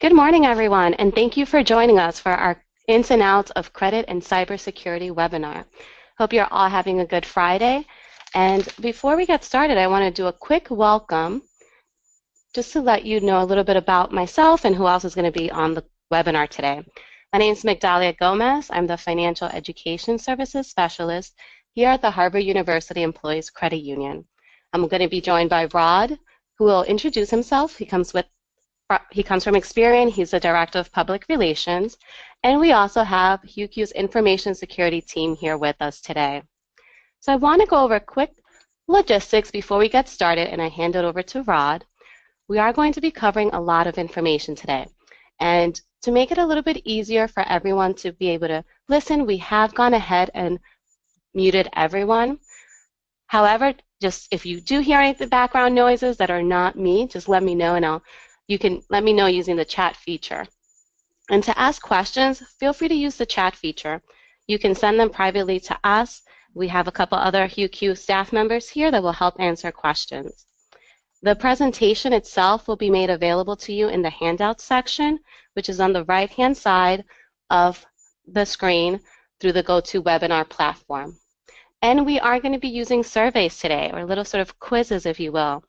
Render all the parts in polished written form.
Good morning, everyone, and thank you for joining us for our Ins and Outs of Credit and Cybersecurity webinar. Hope you're all having a good Friday. And before we get started, I want to do a quick welcome just to let you know a little bit about myself and who else is going to be on the webinar today. My name is Migdalia Gomez. I'm the Financial Education Services Specialist here at the Harvard University Employees Credit Union. I'm going to be joined by Rod, who will introduce himself. He comes from Experian. He's the Director of Public Relations. And we also have HUQ's Information Security team here with us today. So I want to go over quick logistics before we get started, and I hand it over to Rod. We are going to be covering a lot of information today. And to make it a little bit easier for everyone to be able to listen, we have gone ahead and muted everyone. However, just if you do hear any of the background noises that are not me, just let me know, and you can let me know using the chat feature. And to ask questions, feel free to use the chat feature. You can send them privately to us. We have a couple other HUQ staff members here that will help answer questions. The presentation itself will be made available to you in the handout section, which is on the right-hand side of the screen through the GoToWebinar platform. And we are going to be using surveys today, or little sort of quizzes, if you will.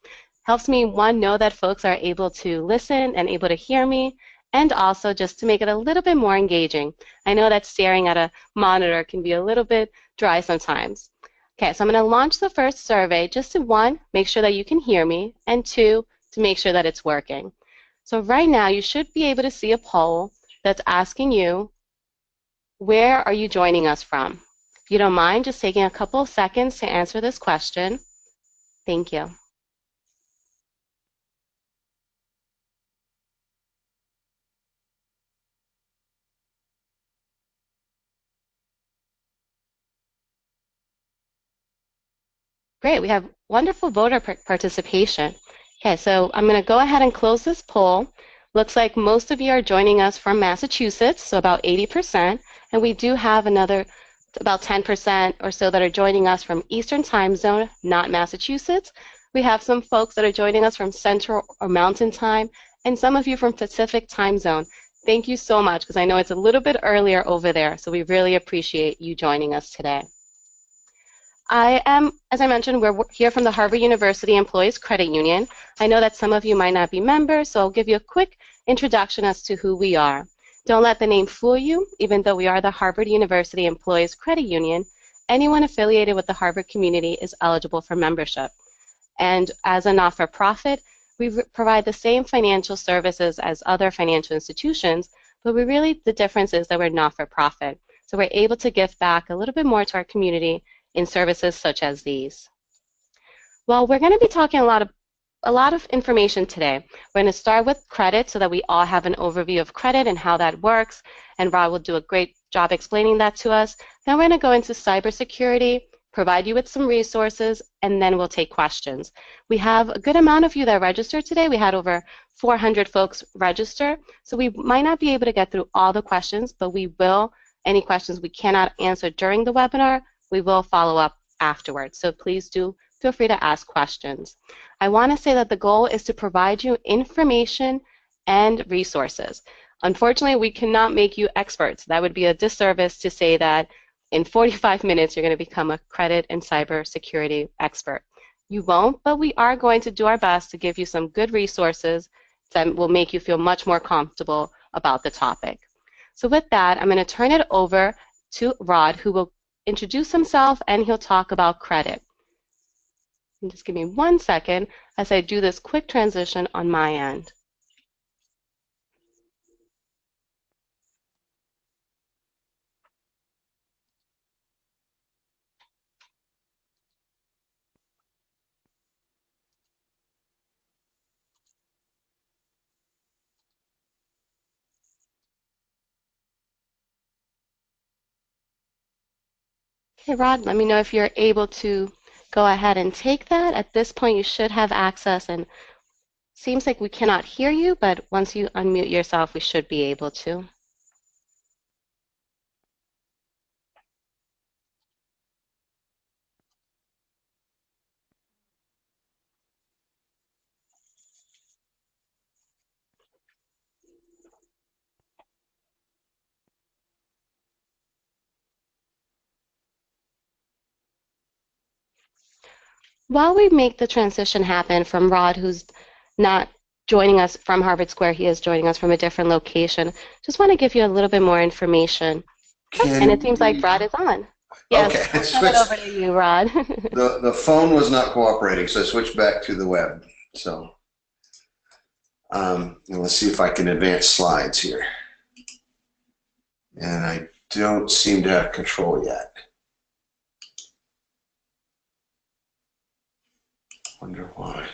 Helps me, one, know that folks are able to listen and able to hear me, and also just to make it a little bit more engaging. I know that staring at a monitor can be a little bit dry sometimes. Okay, so I'm going to launch the first survey just to, one, make sure that you can hear me, and two, to make sure that it's working. So right now, you should be able to see a poll that's asking you, where are you joining us from? If you don't mind, just taking a couple of seconds to answer this question. Thank you. Great, we have wonderful voter participation. Okay, so I'm going to go ahead and close this poll. Looks like most of you are joining us from Massachusetts, so about 80%, and we do have another about 10% or so that are joining us from Eastern Time Zone, not Massachusetts. We have some folks that are joining us from Central or Mountain Time, and some of you from Pacific Time Zone. Thank you so much, because I know it's a little bit earlier over there, so we really appreciate you joining us today. I am, as I mentioned, we're here from the Harvard University Employees Credit Union. I know that some of you might not be members, so I'll give you a quick introduction as to who we are. Don't let the name fool you. Even though we are the Harvard University Employees Credit Union, anyone affiliated with the Harvard community is eligible for membership. And as a not-for-profit, we provide the same financial services as other financial institutions, but the difference is that we're not-for-profit. So we're able to give back a little bit more to our community in services such as these. Well, we're going to be talking a lot of information today. We're going to start with credit so that we all have an overview of credit and how that works, and Rod will do a great job explaining that to us. Then we're going to go into cybersecurity, provide you with some resources, and then we'll take questions. We have a good amount of you that registered today. We had over 400 folks register, so we might not be able to get through all the questions, but we will. Any questions we cannot answer during the webinar, we will follow up afterwards. So please do feel free to ask questions. I want to say that the goal is to provide you information and resources. Unfortunately, we cannot make you experts. That would be a disservice to say that in 45 minutes you're going to become a credit and cybersecurity expert. You won't, but we are going to do our best to give you some good resources that will make you feel much more comfortable about the topic. So with that, I'm going to turn it over to Rod, who will introduce himself, and he'll talk about credit. And just give me 1 second as I do this quick transition on my end. Okay, Rod, let me know if you're able to go ahead and take that. At this point, you should have access, and seems like we cannot hear you, but once you unmute yourself, we should be able to. While we make the transition happen from Rod, who's not joining us from Harvard Square, he is joining us from a different location, just want to give you a little bit more information. And it Can seems like we? Rod is on. Okay, Yes, I I'll send it over switched. to you, Rod. The phone was not cooperating, so I switched back to the web. So and let's see if I can advance slides here. And I don't seem to have control yet. Wonder why.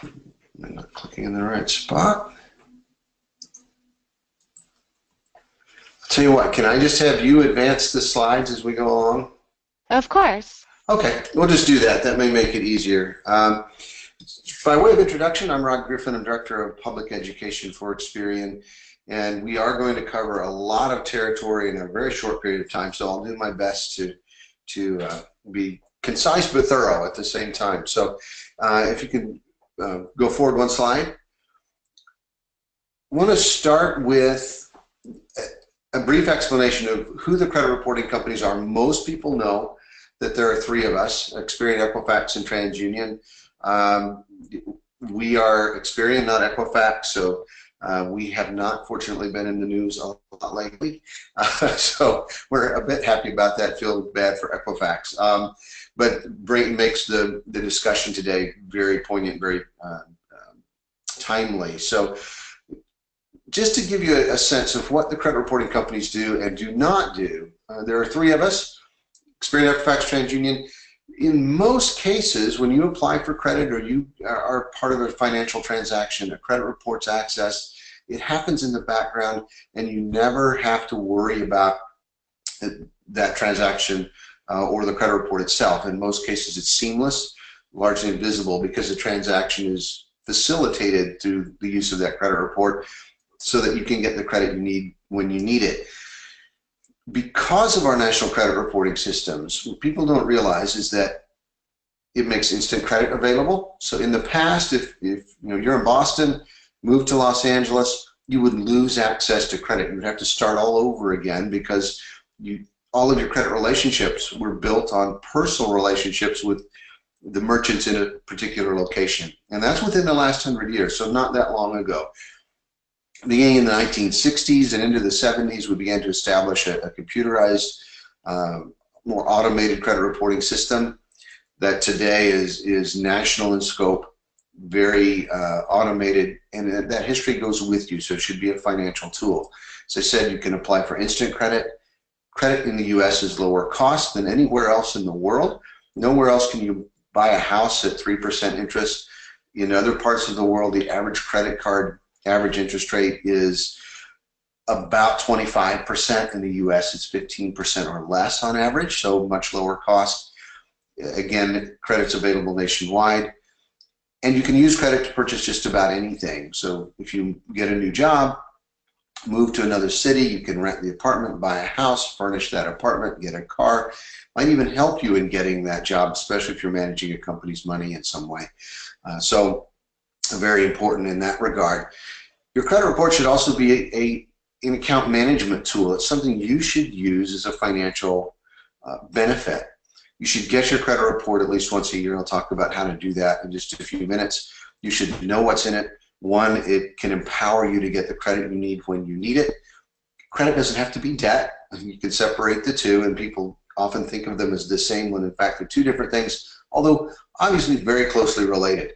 I'm not clicking in the right spot. I'll tell you what, can I just have you advance the slides as we go along? Of course. Okay, we'll just do that. That may make it easier. By way of introduction, I'm Rod Griffin. I'm Director of Public Education for Experian, and we are going to cover a lot of territory in a very short period of time, so I'll do my best to be concise but thorough at the same time. So if you can go forward one slide. I want to start with a brief explanation of who the credit reporting companies are. Most people know that there are three of us, Experian, Equifax, and TransUnion. We are Experian, not Equifax, so we have not, fortunately, been in the news a lot lately. So we're a bit happy about that, feel bad for Equifax. But makes the discussion today very poignant, very timely. So just to give you a sense of what the credit reporting companies do and do not do, there are three of us, Experian, Equifax, TransUnion. In most cases, when you apply for credit or you are part of a financial transaction, a credit report's accessed, it happens in the background and you never have to worry about that transaction or the credit report itself. In most cases, it's seamless, largely invisible, because the transaction is facilitated through the use of that credit report so that you can get the credit you need when you need it. Because of our national credit reporting systems, what people don't realize is that it makes instant credit available. So in the past, if you're in Boston, move to Los Angeles, you would lose access to credit. You would have to start all over again because all of your credit relationships were built on personal relationships with the merchants in a particular location. And that's within the last 100 years, so not that long ago. Beginning in the 1960s and into the 70s, we began to establish a computerized, more automated credit reporting system that today is national in scope, very automated, and that history goes with you, so it should be a financial tool. As I said, you can apply for instant credit. Credit in the U.S. is lower cost than anywhere else in the world. Nowhere else can you buy a house at 3% interest. In other parts of the world, the average credit card average interest rate is about 25%. In the US, it's 15% or less on average, so much lower cost. Again, credit's available nationwide. And you can use credit to purchase just about anything. So if you get a new job, move to another city, you can rent the apartment, buy a house, furnish that apartment, get a car. Might even help you in getting that job, especially if you're managing a company's money in some way. So very important in that regard. Your credit report should also be an account management tool. It's something you should use as a financial benefit. You should get your credit report at least once a year. I'll talk about how to do that in just a few minutes. You should know what's in it. One, it can empower you to get the credit you need when you need it. Credit doesn't have to be debt. You can separate the two, and people often think of them as the same when in fact they're two different things, although obviously very closely related.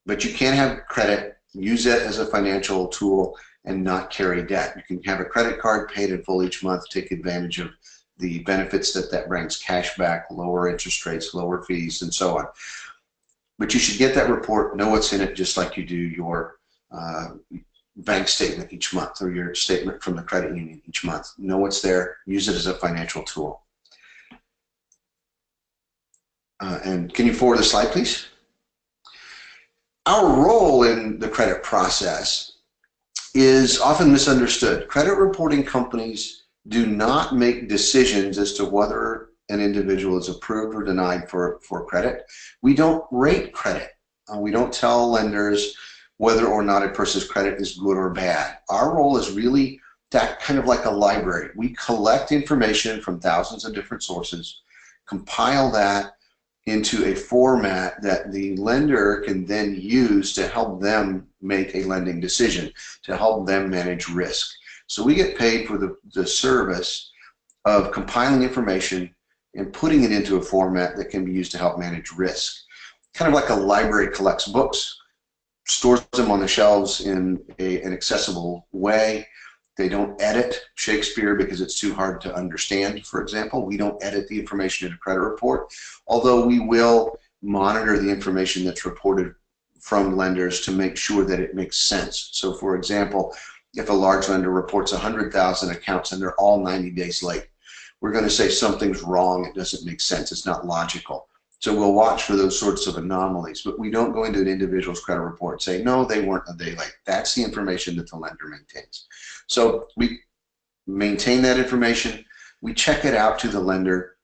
But you can have credit, use it as a financial tool, and not carry debt. You can have a credit card paid in full each month, take advantage of the benefits that brings, cash back, lower interest rates, lower fees, and so on. But you should get that report, know what's in it, just like you do your bank statement each month or your statement from the credit union each month. Know what's there, use it as a financial tool. And can you forward the slide, please? Our role in the credit process is often misunderstood. Credit reporting companies do not make decisions as to whether an individual is approved or denied for credit. We don't rate credit. We don't tell lenders whether or not a person's credit is good or bad. Our role is really that kind of like a library. We collect information from thousands of different sources, compile that, into a format that the lender can then use to help them make a lending decision, to help them manage risk. So we get paid for the service of compiling information and putting it into a format that can be used to help manage risk. Kind of like a library collects books, stores them on the shelves in an accessible way. They don't edit Shakespeare because it's too hard to understand, for example. We don't edit the information in a credit report, although we will monitor the information that's reported from lenders to make sure that it makes sense. So for example, if a large lender reports 100,000 accounts and they're all 90 days late, we're going to say something's wrong, it doesn't make sense, it's not logical. So we'll watch for those sorts of anomalies, but we don't go into an individual's credit report and say, no, they weren't a day late. That's the information that the lender maintains. So we maintain that information. We check it out to the lender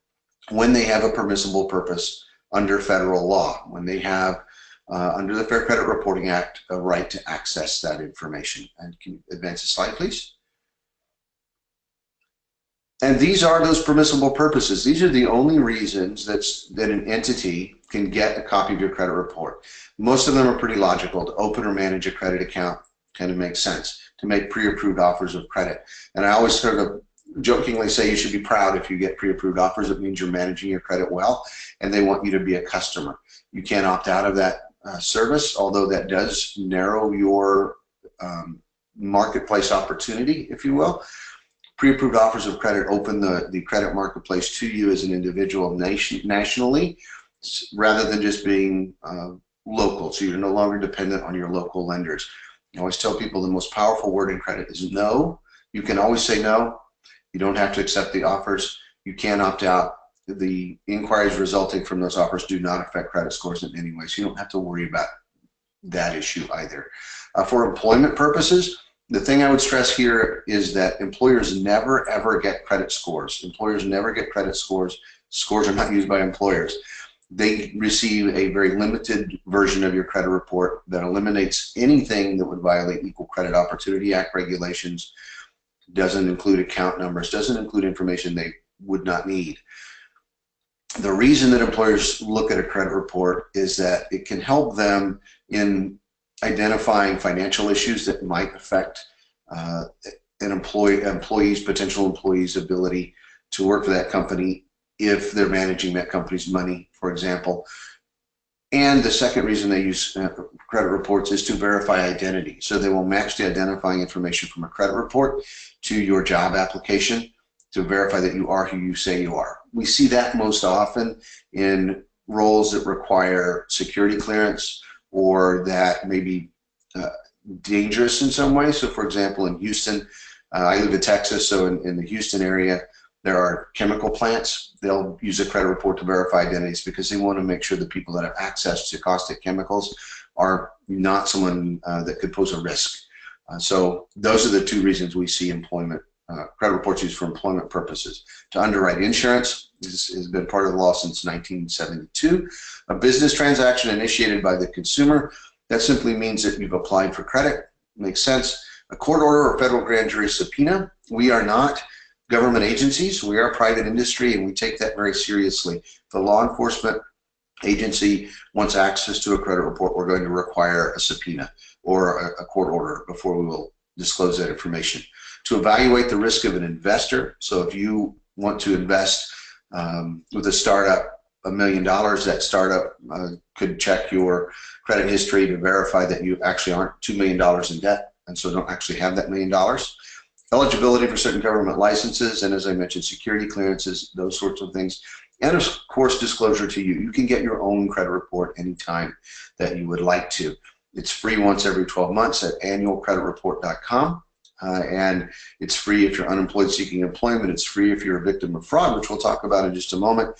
when they have a permissible purpose under federal law, when they have, under the Fair Credit Reporting Act, a right to access that information. And can you advance the slide, please? And these are those permissible purposes. These are the only reasons that an entity can get a copy of your credit report. Most of them are pretty logical. To open or manage a credit account kind of makes sense. To make pre-approved offers of credit. And I always sort of jokingly say you should be proud if you get pre-approved offers. It means you're managing your credit well, and they want you to be a customer. You can't opt out of that service, although that does narrow your marketplace opportunity, if you will. Pre-approved offers of credit open the credit marketplace to you as an individual nationally, rather than just being local. So you're no longer dependent on your local lenders. I always tell people the most powerful word in credit is no. You can always say no. You don't have to accept the offers. You can opt out. The inquiries resulting from those offers do not affect credit scores in any way, so you don't have to worry about that issue either. For employment purposes, the thing I would stress here is that employers never ever get credit scores. Employers never get credit scores. Scores are not used by employers. They receive a very limited version of your credit report that eliminates anything that would violate Equal Credit Opportunity Act regulations, doesn't include account numbers, doesn't include information they would not need. The reason that employers look at a credit report is that it can help them in identifying financial issues that might affect an potential employee's ability to work for that company if they're managing that company's money, for example. And the second reason they use credit reports is to verify identity. So they will match the identifying information from a credit report to your job application to verify that you are who you say you are. We see that most often in roles that require security clearance or that may be dangerous in some way. So for example, in Houston, I live in Texas, so in the Houston area, there are chemical plants. They'll use a credit report to verify identities because they want to make sure the people that have access to caustic chemicals are not someone that could pose a risk. So those are the two reasons we see credit reports used for employment purposes. To underwrite insurance, this has been part of the law since 1972. A business transaction initiated by the consumer, that simply means that you've applied for credit. Makes sense. A court order or federal grand jury subpoena, we are not government agencies, we are private industry, and we take that very seriously. If the law enforcement agency wants access to a credit report, we're going to require a subpoena or a court order before we will disclose that information. To evaluate the risk of an investor, so if you want to invest with a startup $1 million, that startup could check your credit history to verify that you actually aren't $2 million in debt and so don't actually have that $1 million. Eligibility for certain government licenses, and as I mentioned, security clearances, those sorts of things. And of course, disclosure to you. You can get your own credit report anytime that you would like to. It's free once every 12 months at annualcreditreport.com. And it's free if you're unemployed seeking employment. It's free if you're a victim of fraud, which we'll talk about in just a moment.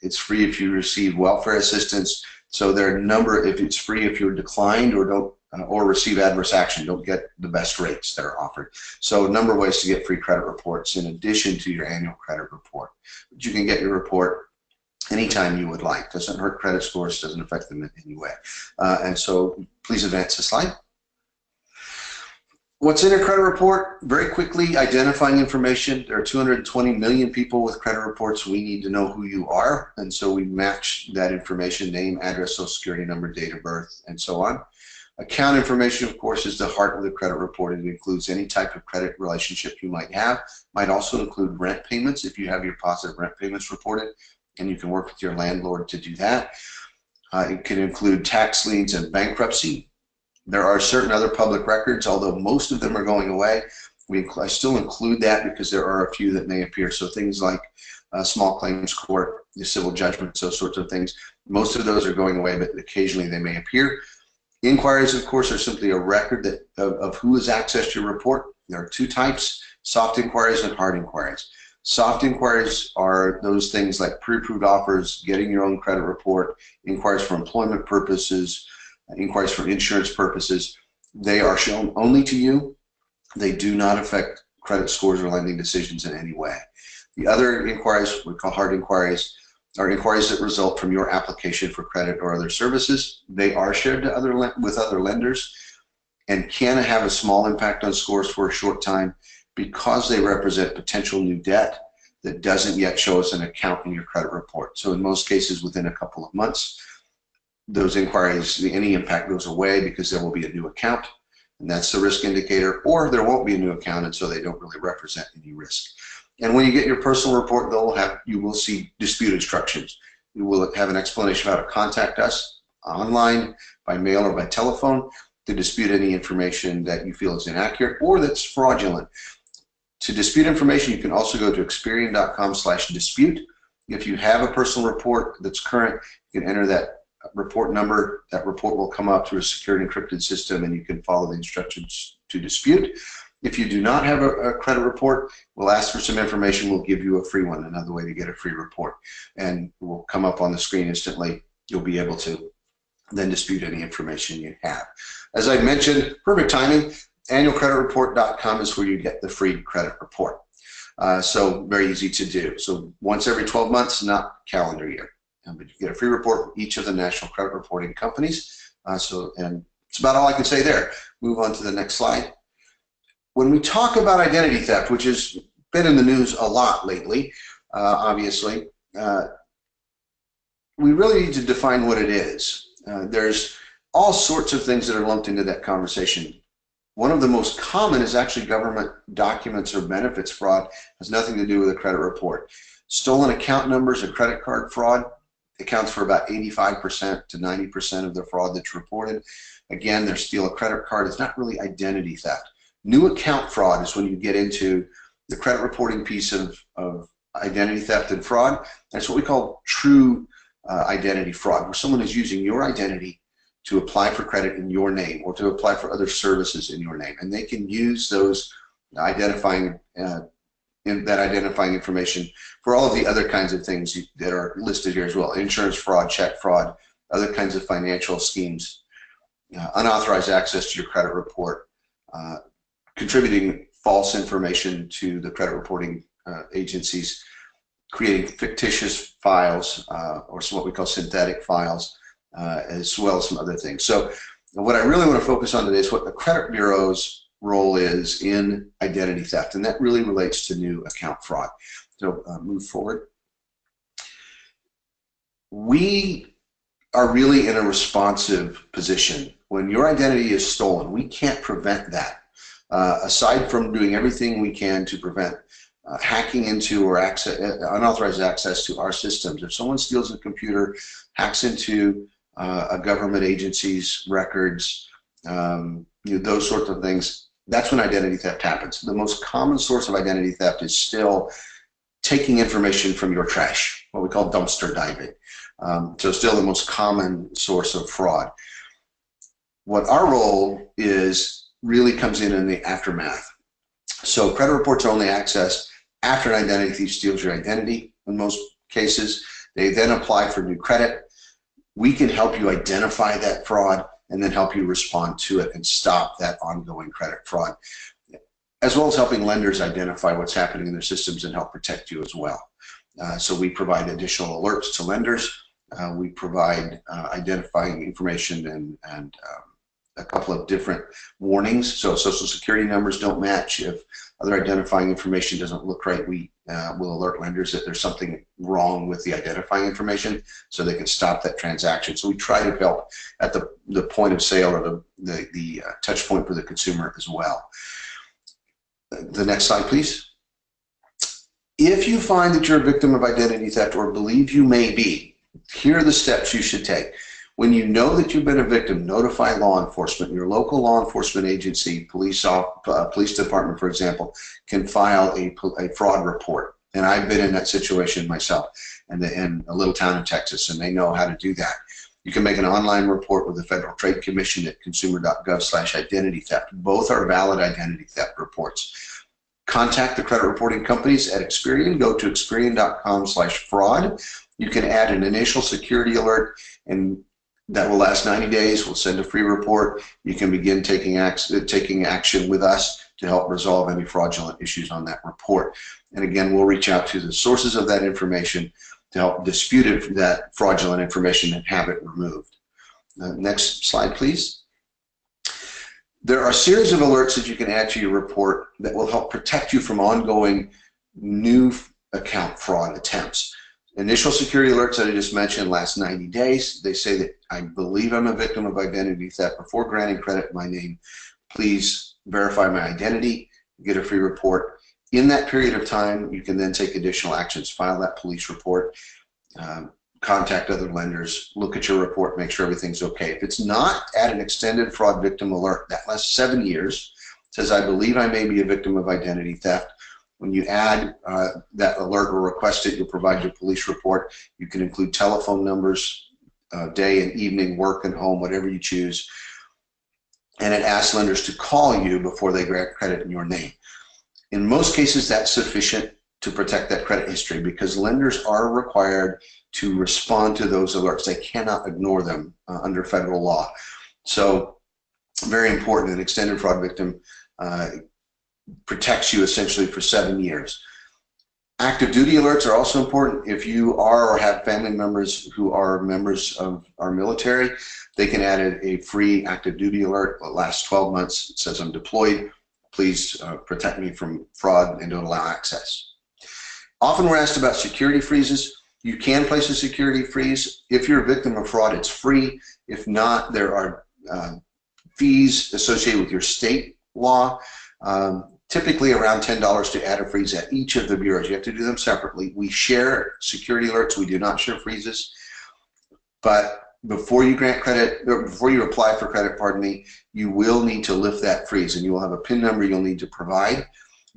It's free if you receive welfare assistance. So there are a number, if it's free if you're declined or don't or receive adverse action, don't get the best rates that are offered. So a number of ways to get free credit reports in addition to your annual credit report. But you can get your report anytime you would like. Doesn't hurt credit scores, doesn't affect them in any way. And so please advance the slide. What's in a credit report? Very quickly, identifying information. There are 220 million people with credit reports. We need to know who you are, and so we match that information: name, address, social security number, date of birth, and so on. Account information, of course, is the heart of the credit report. It includes any type of credit relationship you might have. Might also include rent payments if you have your positive rent payments reported, and you can work with your landlord to do that. It can include tax liens and bankruptcy. There are certain other public records, although most of them are going away. I still include that because there are a few that may appear. So things like small claims court, the civil judgments, those sorts of things. Most of those are going away, but occasionally they may appear. Inquiries, of course, are simply a record of who has accessed your report. There are two types: soft inquiries and hard inquiries. Soft inquiries are those things like pre-approved offers, getting your own credit report, inquiries for employment purposes, inquiries for insurance purposes. They are shown only to you. They do not affect credit scores or lending decisions in any way. The other inquiries, we call hard inquiries, are inquiries that result from your application for credit or other services. They are shared with other lenders and can have a small impact on scores for a short time because they represent potential new debt that doesn't yet show us an account in your credit report. So in most cases, within a couple of months, those inquiries, any impact goes away because there will be a new account, and that's the risk indicator, or there won't be a new account, and so they don't really represent any risk. And when you get your personal report, you will see dispute instructions. You will have an explanation of how to contact us online, by mail, or by telephone to dispute any information that you feel is inaccurate or that's fraudulent. To dispute information, you can also go to Experian.com/dispute. If you have a personal report that's current, you can enter that report number. That report will come up through a secured encrypted system, and you can follow the instructions to dispute. If you do not have a credit report, we'll ask for some information. We'll give you a free one, another way to get a free report, and it will come up on the screen instantly. You'll be able to then dispute any information you have. As I mentioned, perfect timing. Annualcreditreport.com is where you get the free credit report. So very easy to do. So once every 12 months, not calendar year. But you get a free report from each of the national credit reporting companies. And it's about all I can say there. Move on to the next slide. When we talk about identity theft, which has been in the news a lot lately, obviously, we really need to define what it is. There's all sorts of things that are lumped into that conversation. One of the most common is actually government documents or benefits fraud. It has nothing to do with a credit report. Stolen account numbers and credit card fraud accounts for about 85% to 90% of the fraud that's reported. Again, they steal a credit card. It's not really identity theft. New account fraud is when you get into the credit reporting piece of identity theft and fraud. That's what we call true identity fraud, where someone is using your identity to apply for credit in your name or to apply for other services in your name. And they can use those identifying information for all of the other kinds of things that are listed here as well: insurance fraud, check fraud, other kinds of financial schemes, unauthorized access to your credit report, contributing false information to the credit reporting agencies, creating fictitious files or what we call synthetic files, as well as some other things. So what I really want to focus on today is what the credit bureau's role is in identity theft, and that really relates to new account fraud. So move forward. We are really in a responsive position. When your identity is stolen, we can't prevent that. Aside from doing everything we can to prevent hacking into or unauthorized access to our systems. If someone steals a computer, hacks into a government agency's records, those sorts of things, that's when identity theft happens. The most common source of identity theft is still taking information from your trash, what we call dumpster diving. So still the most common source of fraud. What our role is really comes in the aftermath. So credit reports are only accessed after an identity thief steals your identity in most cases. They then apply for new credit. We can help you identify that fraud and then help you respond to it and stop that ongoing credit fraud, as well as helping lenders identify what's happening in their systems and help protect you as well. So we provide additional alerts to lenders. We provide identifying information and a couple of different warnings. So if social security numbers don't match, if other identifying information doesn't look right, we will alert lenders that there's something wrong with the identifying information so they can stop that transaction. So we try to help at the point of sale or the touch point for the consumer as well. The next slide, please. If you find that you're a victim of identity theft or believe you may be, here are the steps you should take. When you know that you've been a victim, notify law enforcement. Your local law enforcement agency, police department, for example, can file a fraud report. And I've been in that situation myself in a little town in Texas, and they know how to do that. You can make an online report with the Federal Trade Commission at consumer.gov/identity theft. Both are valid identity theft reports. Contact the credit reporting companies at Experian. Go to experian.com/fraud. You can add an initial security alert, and that will last 90 days. We'll send a free report. You can begin taking action with us to help resolve any fraudulent issues on that report. And again, we'll reach out to the sources of that information to help dispute that fraudulent information and have it removed. Next slide, please. There are a series of alerts that you can add to your report that will help protect you from ongoing new account fraud attempts. Initial security alerts that I just mentioned last 90 days. They say that I believe I'm a victim of identity theft. Before granting credit in my name, please verify my identity, get a free report. In that period of time, you can then take additional actions, file that police report, contact other lenders, look at your report, make sure everything's okay. If it's not, add an extended fraud victim alert. That lasts 7 years. It says, I believe I may be a victim of identity theft. When you add that alert or request it, you'll provide your police report. You can include telephone numbers, day and evening, work and home, whatever you choose. And it asks lenders to call you before they grant credit in your name. In most cases, that's sufficient to protect that credit history because lenders are required to respond to those alerts. They cannot ignore them under federal law. So very important, an extended fraud victim protects you essentially for 7 years. Active duty alerts are also important. If you are or have family members who are members of our military, they can add a free active duty alert. It lasts 12 months. It says, I'm deployed. Please protect me from fraud and don't allow access. Often we're asked about security freezes. You can place a security freeze. If you're a victim of fraud, it's free. If not, there are fees associated with your state law. Typically around $10 to add a freeze at each of the bureaus. You have to do them separately. We share security alerts. We do not share freezes. But before you grant credit, or before you apply for credit, pardon me, you will need to lift that freeze, and you will have a PIN number you'll need to provide.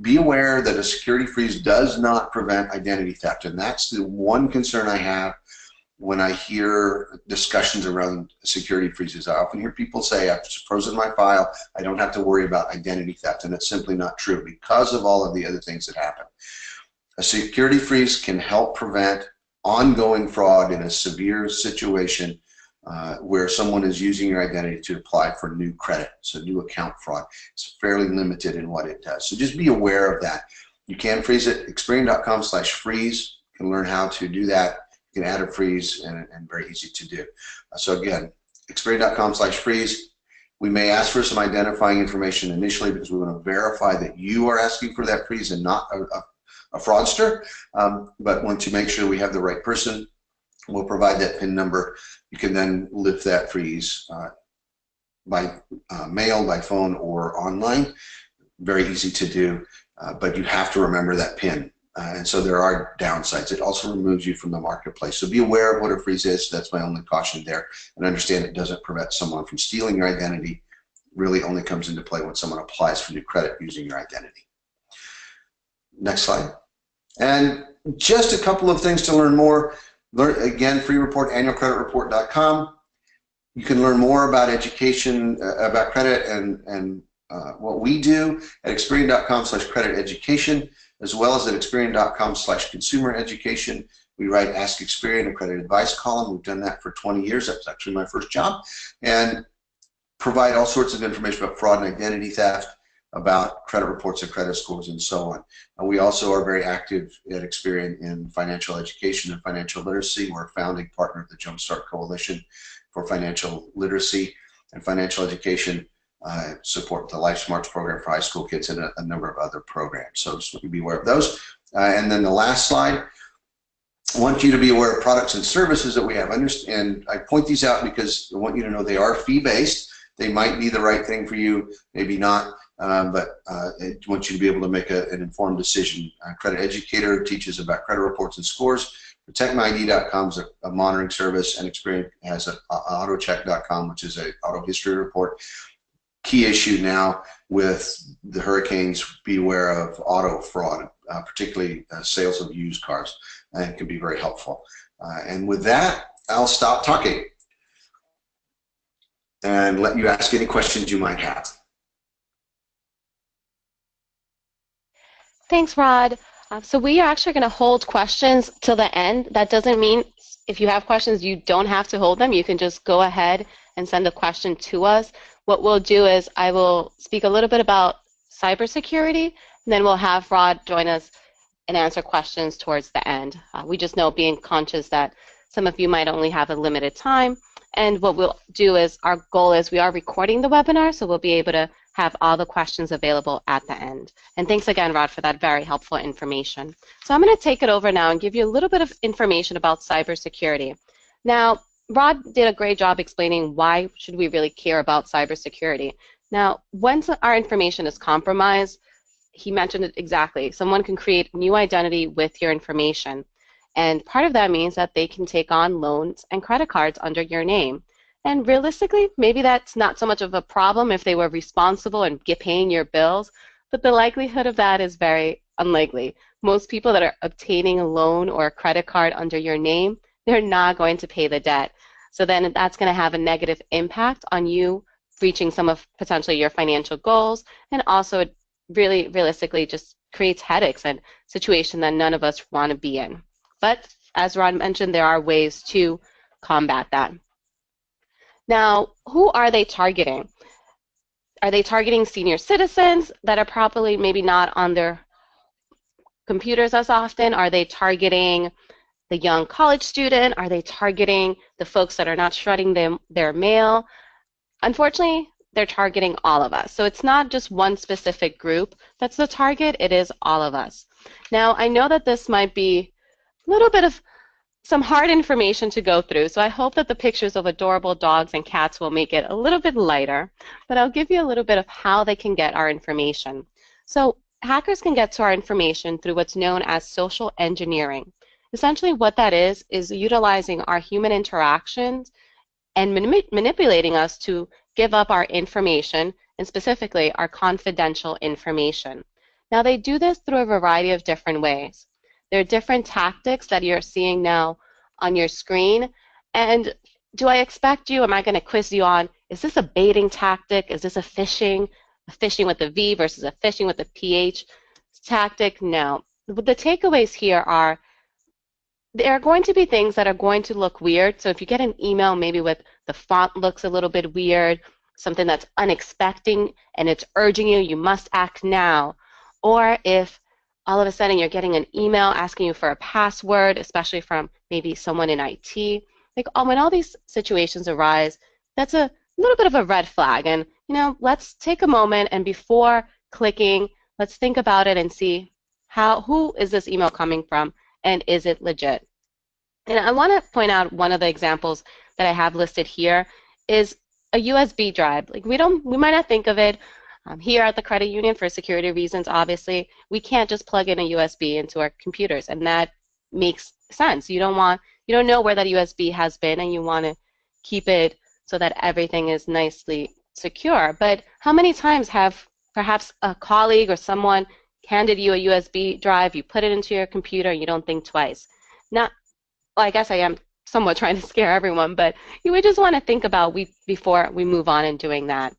Be aware that a security freeze does not prevent identity theft, and that's the one concern I have when I hear discussions around security freezes. I often hear people say, I've just frozen my file, I don't have to worry about identity theft, and it's simply not true because of all of the other things that happen. A security freeze can help prevent ongoing fraud in a severe situation where someone is using your identity to apply for new credit, so new account fraud. It's fairly limited in what it does. So just be aware of that. You can freeze it. Experian.com/freeze. You can learn how to do that. You can add a freeze and very easy to do. So again, Experian.com/freeze. We may ask for some identifying information initially because we want to verify that you are asking for that freeze and not a fraudster. But once you make sure we have the right person, we'll provide that PIN number. You can then lift that freeze by mail, by phone, or online. Very easy to do, but you have to remember that PIN. And so there are downsides. It also removes you from the marketplace. So be aware of what a freeze is. That's my only caution there. And understand it doesn't prevent someone from stealing your identity. It really only comes into play when someone applies for new credit using your identity. Next slide. And just a couple of things to learn more. Again, free report, annualcreditreport.com. You can learn more about education, about credit and what we do at Experian.com/credit education, as well as at Experian.com/consumer education. We write Ask Experian, a credit advice column. We've done that for 20 years. That was actually my first job. And provide all sorts of information about fraud and identity theft, about credit reports and credit scores, and so on. And we also are very active at Experian in financial education and financial literacy. We're a founding partner of the Jumpstart Coalition for Financial Literacy. and financial education support, the Life Smarts program for high school kids, and a number of other programs. So just be aware of those. And then the last slide, I want you to be aware of products and services that we have. And I point these out because I want you to know they are fee-based. They might be the right thing for you, maybe not, but I want you to be able to make an informed decision. Credit Educator teaches about credit reports and scores. ProtectMyID.com is a monitoring service, and Experian has AutoCheck.com, which is an auto history report. Key issue now with the hurricanes, beware of auto fraud, particularly sales of used cars, and it can be very helpful. And with that, I'll stop talking and let you ask any questions you might have. Thanks, Rod. So we are actually going to hold questions till the end. That doesn't mean if you have questions, you don't have to hold them. You can just go ahead and send a question to us. What we'll do is I will speak a little bit about cybersecurity, and then we'll have Rod join us and answer questions towards the end. We just know, being conscious that some of you might only have a limited time, and what we'll do is, our goal is, we are recording the webinar, so we'll be able to have all the questions available at the end. And thanks again, Rod, for that very helpful information. So I'm going to take it over now and give you a little bit of information about cybersecurity. Now, Rod did a great job explaining why should we really care about cybersecurity. Now, once our information is compromised, he mentioned it exactly. Someone can create a new identity with your information. And part of that means that they can take on loans and credit cards under your name. And realistically, maybe that's not so much of a problem if they were responsible and paying your bills, but the likelihood of that is very unlikely. Most people that are obtaining a loan or a credit card under your name, they're not going to pay the debt. So then that's going to have a negative impact on you reaching some of potentially your financial goals, and also it really realistically just creates headaches and situation that none of us want to be in. But as Rod mentioned, there are ways to combat that. Now, who are they targeting? Are they targeting senior citizens that are probably maybe not on their computers as often? Are they targeting the young college student? Are they targeting the folks that are not shredding their mail? Unfortunately, they're targeting all of us. So it's not just one specific group that's the target, it is all of us. Now, I know that this might be a little bit of some hard information to go through, so I hope that the pictures of adorable dogs and cats will make it a little bit lighter, but I'll give you a little bit of how they can get our information. So hackers can get to our information through what's known as social engineering. Essentially what that is utilizing our human interactions and manipulating us to give up our information, and specifically our confidential information. Now, they do this through a variety of different ways. There are different tactics that you're seeing now on your screen. And do I expect you, am I going to quiz you on, is this a baiting tactic? Is this a phishing with a V versus a phishing with a PH tactic? No. The takeaways here are, there are going to be things that are going to look weird. So if you get an email maybe with the font looks a little bit weird, something that's unexpected and it's urging you, you must act now. Or if all of a sudden you're getting an email asking you for a password, especially from maybe someone in IT, like when all these situations arise, that's a little bit of a red flag. And let's take a moment, and before clicking, let's think about it and see who is this email coming from, and is it legit? And I want to point out one of the examples that I have listed here is a USB drive. Like we might not think of it here at the credit union for security reasons. Obviously, we can't just plug in a USB into our computers, and that makes sense. You don't know where that USB has been, and you want to keep it so that everything is nicely secure. But how many times have perhaps a colleague or someone handed you a USB drive, you put it into your computer, and you don't think twice? Well, I guess I am somewhat trying to scare everyone, but you would just want to think about before we move on in doing that.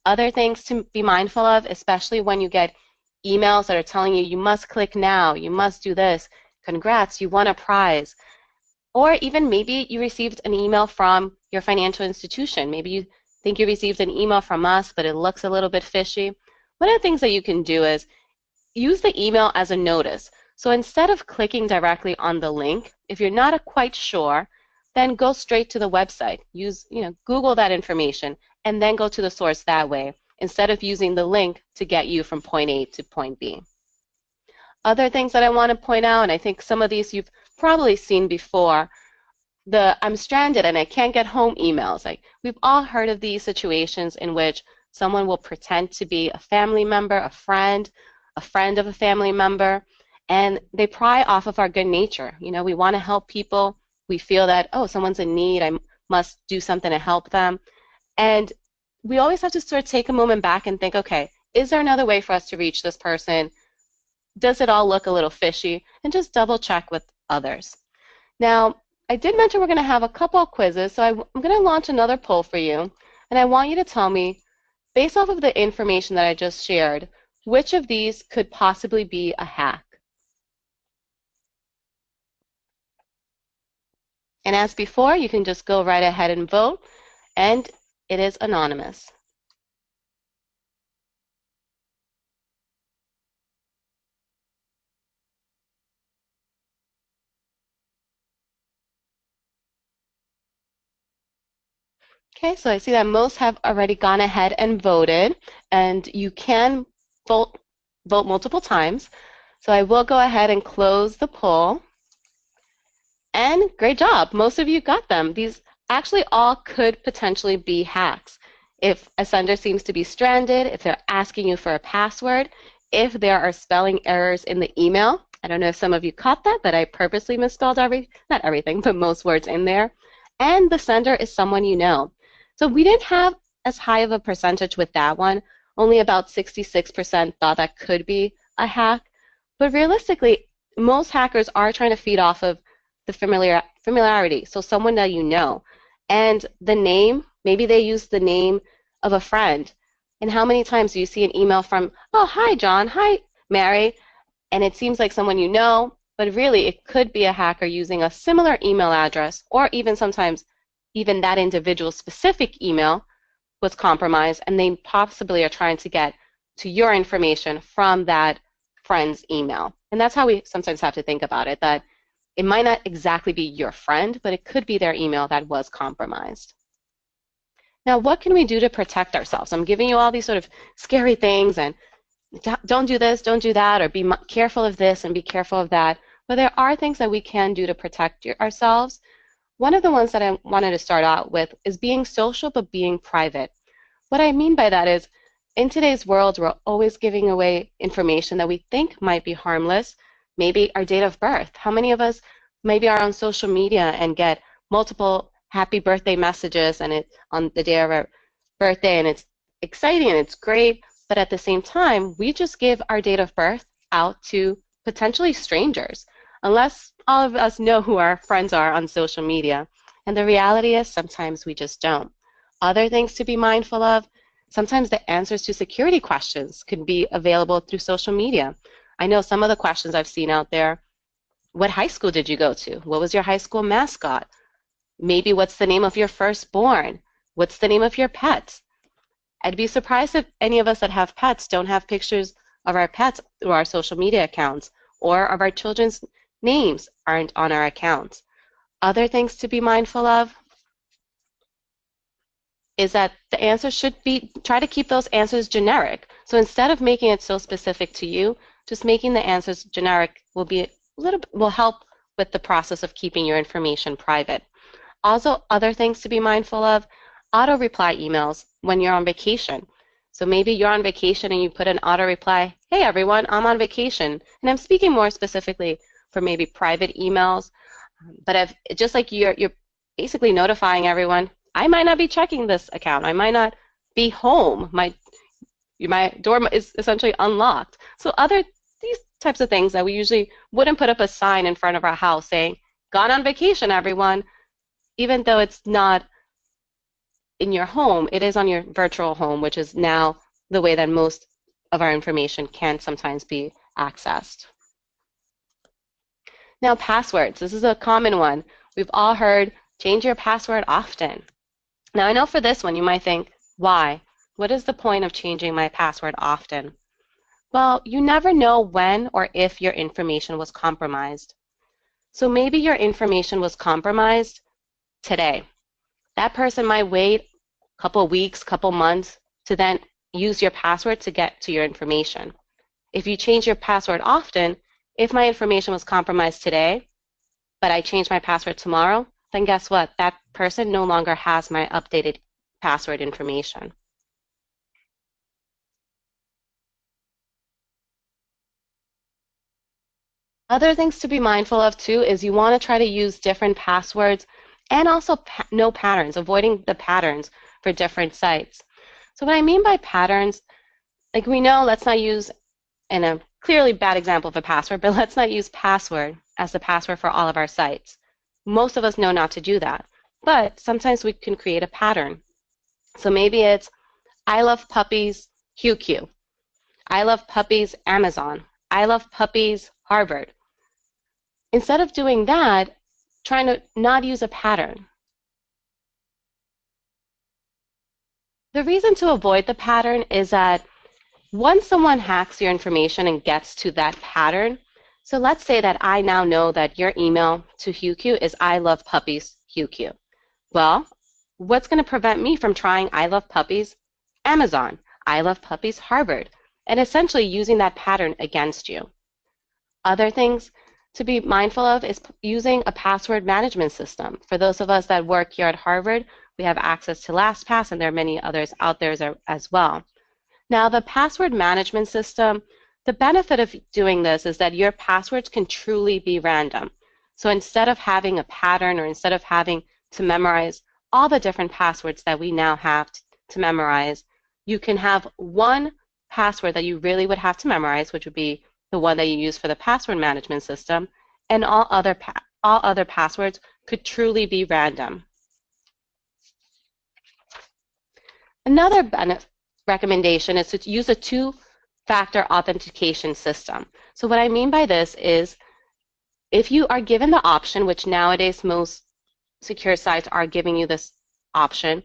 Other things to be mindful of, especially when you get emails that are telling you, you must click now, you must do this, congrats, you won a prize. Or even maybe you received an email from your financial institution. Maybe you think you received an email from us, but it looks a little bit fishy. One of the things that you can do is use the email as a notice. So instead of clicking directly on the link, if you're not quite sure, then go straight to the website. Use, Google that information and then go to the source that way instead of using the link to get you from point A to point B. Other things that I want to point out, and I think some of these you've probably seen before, the I'm stranded and I can't get home emails. Like, we've all heard of these situations in which someone will pretend to be a family member, a friend of a family member, and they pry off of our good nature. We want to help people. We feel that, oh, someone's in need, I must do something to help them. And we always have to sort of take a moment back and think, okay, is there another way for us to reach this person? Does it all look a little fishy? And just double check with others. Now, I did mention we're going to have a couple of quizzes, so I'm going to launch another poll for you, and I want you to tell me, based off of the information that I just shared, which of these could possibly be a hack? And as before, you can just go right ahead and vote, and it is anonymous. Okay, so I see that most have already gone ahead and voted, and you can vote multiple times. So I will go ahead and close the poll. And great job, most of you got them. These actually all could potentially be hacks. If a sender seems to be stranded, if they're asking you for a password, if there are spelling errors in the email. I don't know if some of you caught that, but I purposely misspelled not everything, but most words in there. And the sender is someone you know. So we didn't have as high of a percentage with that one. Only about 66% thought that could be a hack. But realistically, most hackers are trying to feed off of the familiarity, so someone that you know. And the name, maybe they use the name of a friend. And how many times do you see an email from, oh, hi, John, hi, Mary, and it seems like someone you know, but really it could be a hacker using a similar email address, or even sometimes even that individual's specific email was compromised, and they possibly are trying to get to your information from that friend's email. And that's how we sometimes have to think about it, that it might not exactly be your friend, but it could be their email that was compromised. Now, what can we do to protect ourselves? I'm giving you all these sort of scary things, and don't do this, don't do that, or be careful of this and be careful of that. But there are things that we can do to protect ourselves. One of the ones that I wanted to start out with is being social but being private. What I mean by that is, in today's world, we're always giving away information that we think might be harmless. Maybe our date of birth. How many of us maybe are on social media and get multiple happy birthday messages and it's on the day of our birthday, and it's exciting and it's great, but at the same time, we just give our date of birth out to potentially strangers, unless all of us know who our friends are on social media. And the reality is sometimes we just don't. Other things to be mindful of, sometimes the answers to security questions could be available through social media. I know some of the questions I've seen out there, what high school did you go to? What was your high school mascot? Maybe what's the name of your firstborn? What's the name of your pet? I'd be surprised if any of us that have pets don't have pictures of our pets through our social media accounts, or of our children's names aren't on our accounts. Other things to be mindful of is that the answer should be, try to keep those answers generic. So instead of making it so specific to you, just making the answers generic will help with the process of keeping your information private. Also, other things to be mindful of, auto reply emails when you're on vacation. So maybe you're on vacation and you put an auto reply, hey everyone, I'm on vacation. And I'm speaking more specifically for maybe private emails, but just like you're basically notifying everyone, I might not be checking this account. I might not be home. My door is essentially unlocked. So these types of things that we usually wouldn't put up a sign in front of our house saying, gone on vacation, everyone, even though it's not in your home, it is on your virtual home, which is now the way that most of our information can sometimes be accessed. Now, passwords. This is a common one. We've all heard, change your password often. Now, I know for this one, you might think, why? What is the point of changing my password often? Well, you never know when or if your information was compromised. So maybe your information was compromised today. That person might wait a couple weeks, couple months to then use your password to get to your information. If you change your password often, if my information was compromised today, but I change my password tomorrow, then guess what? That person no longer has my updated password information. Other things to be mindful of too is you want to try to use different passwords and also know patterns, avoiding the patterns for different sites. So what I mean by patterns, like we know, let's not use, in a clearly bad example of a password, but let's not use password as the password for all of our sites. Most of us know not to do that, but sometimes we can create a pattern. So maybe it's I love puppies, QQ. I love puppies, Amazon. I love puppies, Harvard. Instead of doing that, trying to not use a pattern. The reason to avoid the pattern is that once someone hacks your information and gets to that pattern, so let's say that I now know that your email to HuQ is I love puppies, HuQ. Well, what's going to prevent me from trying I love puppies, Amazon, I love puppies, Harvard, and essentially using that pattern against you? Other things to be mindful of is using a password management system. For those of us that work here at Harvard, we have access to LastPass, and there are many others out there as well. Now, the password management system, the benefit of doing this is that your passwords can truly be random. So instead of having a pattern or instead of having to memorize all the different passwords that we now have to memorize, you can have one password that you really would have to memorize, which would be the one that you use for the password management system, and all other passwords could truly be random. Another recommendation is to use a two-factor authentication system. So what I mean by this is if you are given the option, which nowadays most secure sites are giving you this option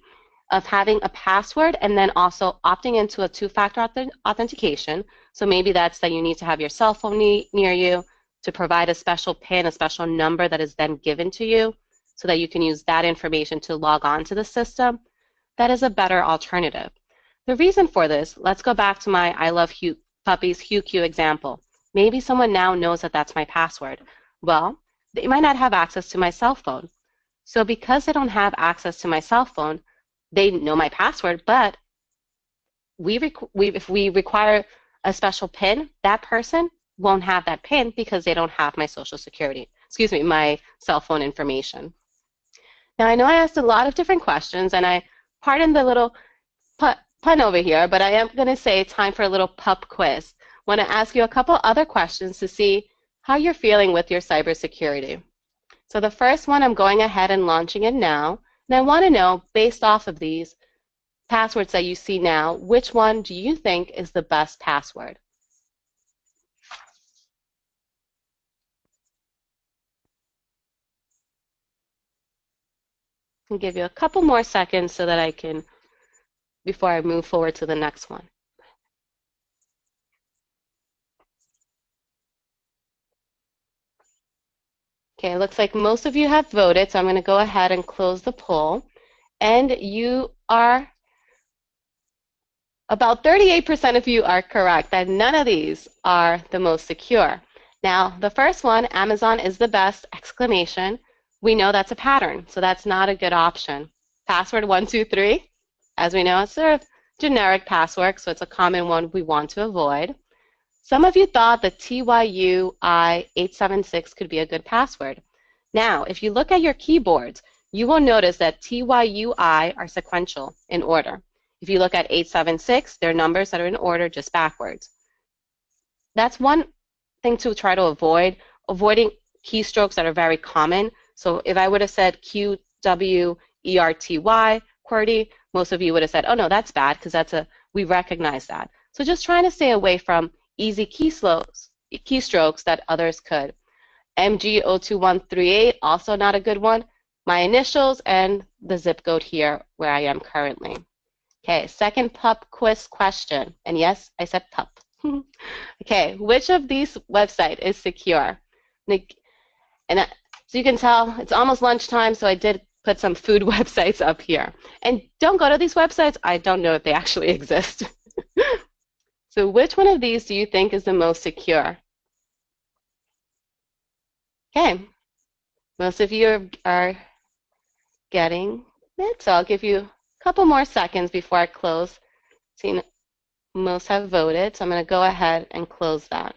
of having a password and then also opting into a two-factor authentication. So maybe that's that you need to have your cell phone near you to provide a special PIN, a special number that is then given to you so that you can use that information to log on to the system. That is a better alternative. The reason for this, let's go back to my I love puppies HuQ example. Maybe someone now knows that that's my password. Well, they might not have access to my cell phone. So because they don't have access to my cell phone, they know my password, but if we require a special PIN, that person won't have that PIN because they don't have my my cell phone information. Now, I know I asked a lot of different questions, and I pardon the little pun over here, but I am going to say time for a little pup quiz. I want to ask you a couple other questions to see how you're feeling with your cybersecurity. So the first one, I'm going ahead and launching it now. And I want to know, based off of these passwords that you see now, which one do you think is the best password? I'll give you a couple more seconds so that I can, before I move forward to the next one. Okay, it looks like most of you have voted, so I'm going to go ahead and close the poll. And you are, about 38% of you are correct that none of these are the most secure. Now, the first one, Amazon is the best, exclamation. We know that's a pattern, so that's not a good option. Password 123, as we know, it's sort of generic password, so it's a common one we want to avoid. Some of you thought that TYUI876 could be a good password. Now, if you look at your keyboards, you will notice that TYUI are sequential in order. If you look at 876, they're numbers that are in order just backwards. That's one thing to try to avoid, avoiding keystrokes that are very common. So if I would have said QWERTY, QWERTY, most of you would have said, oh no, that's bad because we recognize that. So just trying to stay away from easy keystrokes that others could. MG02138, also not a good one. My initials and the zip code here where I am currently. Okay, second pup quiz question. And yes, I said pup. Okay, which of these websites is secure? So you can tell it's almost lunchtime, so I did put some food websites up here. And don't go to these websites. I don't know if they actually exist. So which one of these do you think is the most secure? Okay, most of you are getting it, so I'll give you a couple more seconds before I close. See, most have voted, so I'm going to go ahead and close that.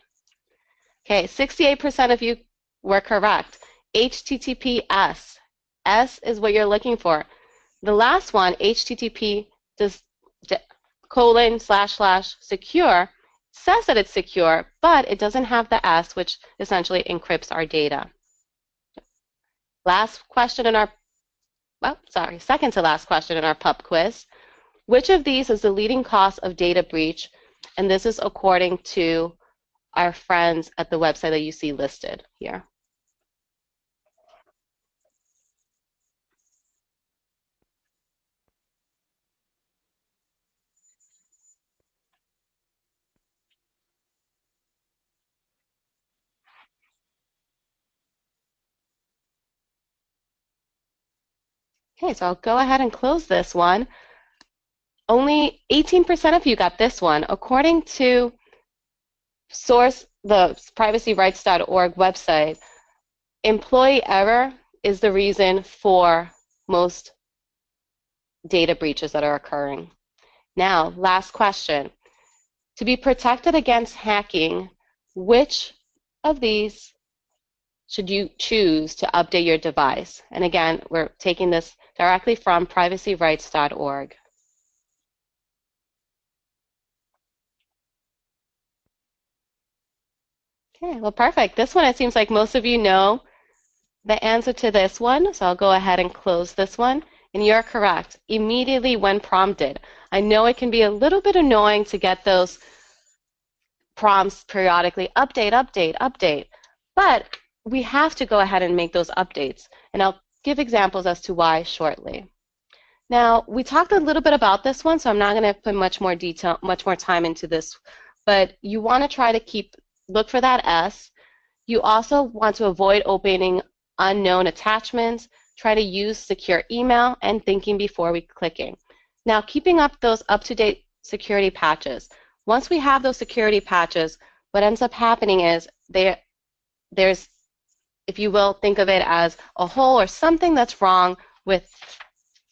Okay, 68% of you were correct. HTTPS. S is what you're looking for. The last one, HTTP ://secure, says that it's secure, but it doesn't have the S, which essentially encrypts our data. Last question in our, second to last question in our pub quiz. Which of these is the leading cause of data breach? And this is according to our friends at the website that you see listed here. Okay, so I'll go ahead and close this one. Only 18% of you got this one. According to source, the privacyrights.org website, employee error is the reason for most data breaches that are occurring. Now, last question. To be protected against hacking, which of these should you choose to update your device? And again, we're taking this directly from privacyrights.org. Okay, well, perfect. This one, it seems like most of you know the answer to this one, so I'll go ahead and close this one. And you're correct. Immediately when prompted. I know it can be a little bit annoying to get those prompts periodically, update, update, update, but we have to go ahead and make those updates. And I'll give examples as to why shortly. Now, we talked a little bit about this one, so I'm not going to put much more time into this, but you want to try to look for that S. You also want to avoid opening unknown attachments, try to use secure email, and thinking before clicking. Now, keeping up those up-to-date security patches. Once we have those security patches, what ends up happening is there's, if you will, think of it as a hole or something that's wrong with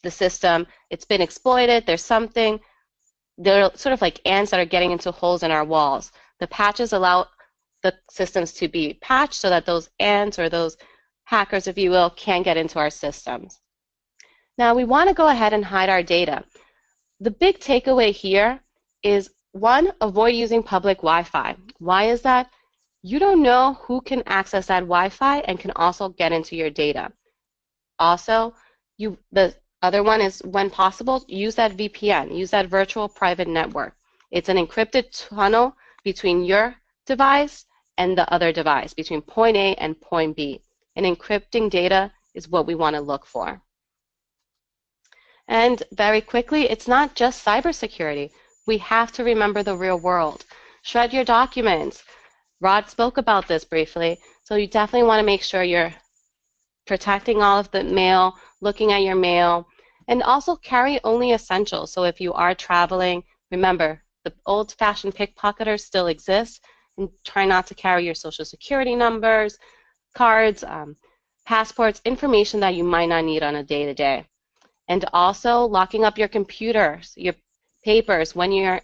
the system. It's been exploited. There's something. They're sort of like ants that are getting into holes in our walls. The patches allow the systems to be patched so that those ants or those hackers, if you will, can't get into our systems. Now, we want to go ahead and hide our data. The big takeaway here is, one, avoid using public Wi-Fi. Why is that? You don't know who can access that Wi-Fi and can also get into your data. Also, the other one is, when possible, use that VPN, use that virtual private network. It's an encrypted tunnel between your device and the other device, between point A and point B. And encrypting data is what we want to look for. And very quickly, it's not just cybersecurity. We have to remember the real world. Shred your documents. Rod spoke about this briefly, so you definitely want to make sure you're protecting all of the mail, looking at your mail, and also carry only essentials. So if you are traveling, remember, the old-fashioned pickpocketers still exist, and try not to carry your social security numbers, cards, passports, information that you might not need on a day-to-day. And also locking up your computers, your papers when they're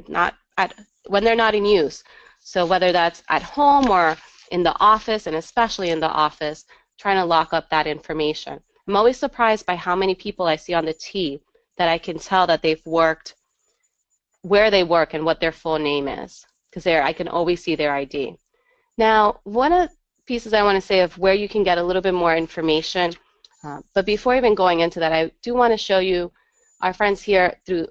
not in use. So whether that's at home or in the office, and especially in the office, trying to lock up that information. I'm always surprised by how many people I see on the T that I can tell that they've worked, where they work and what their full name is, because I can always see their ID. Now, one of the pieces I want to say of where you can get a little bit more information, but before even going into that, I do want to show you our friends here through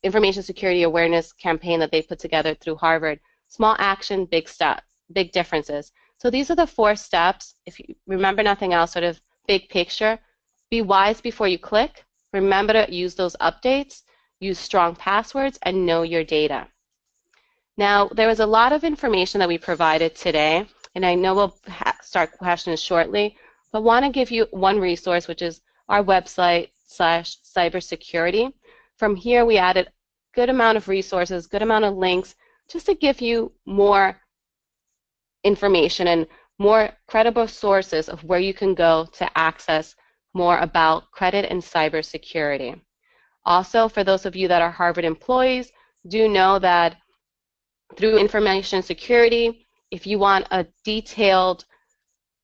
information security awareness campaign that they put together through Harvard. Small action, big step, big differences. So these are the 4 steps. If you remember nothing else, sort of big picture. Be wise before you click. Remember to use those updates. Use strong passwords and know your data. Now, there was a lot of information that we provided today, and I know we'll start questions shortly, I want to give you one resource, which is our website / cybersecurity. From here, we added good amount of resources, good amount of links, just to give you more information and more credible sources of where you can go to access more about credit and cybersecurity. Also, for those of you that are Harvard employees, do know that through information security, if you want a detailed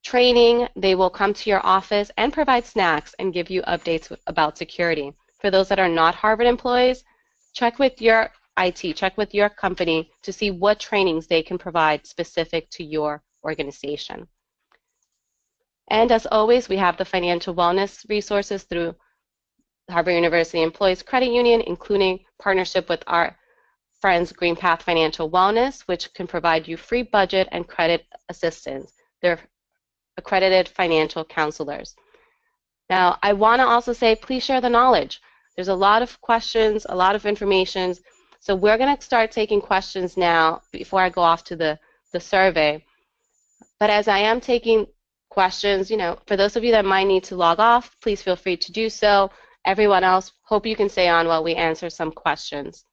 training, they will come to your office and provide snacks and give you updates about security. For those that are not Harvard employees, check with your IT, check with your company to see what trainings they can provide specific to your organization. And as always, we have the financial wellness resources through Harvard University Employees Credit Union, including partnership with our friends GreenPath Financial Wellness, which can provide you free budget and credit assistance. They're accredited financial counselors. Now, I want to also say, please share the knowledge. There's a lot of questions, a lot of information. So we're going to start taking questions now before I go off to the survey. But as I am taking questions, for those of you that might need to log off, please feel free to do so. Everyone else, hope you can stay on while we answer some questions.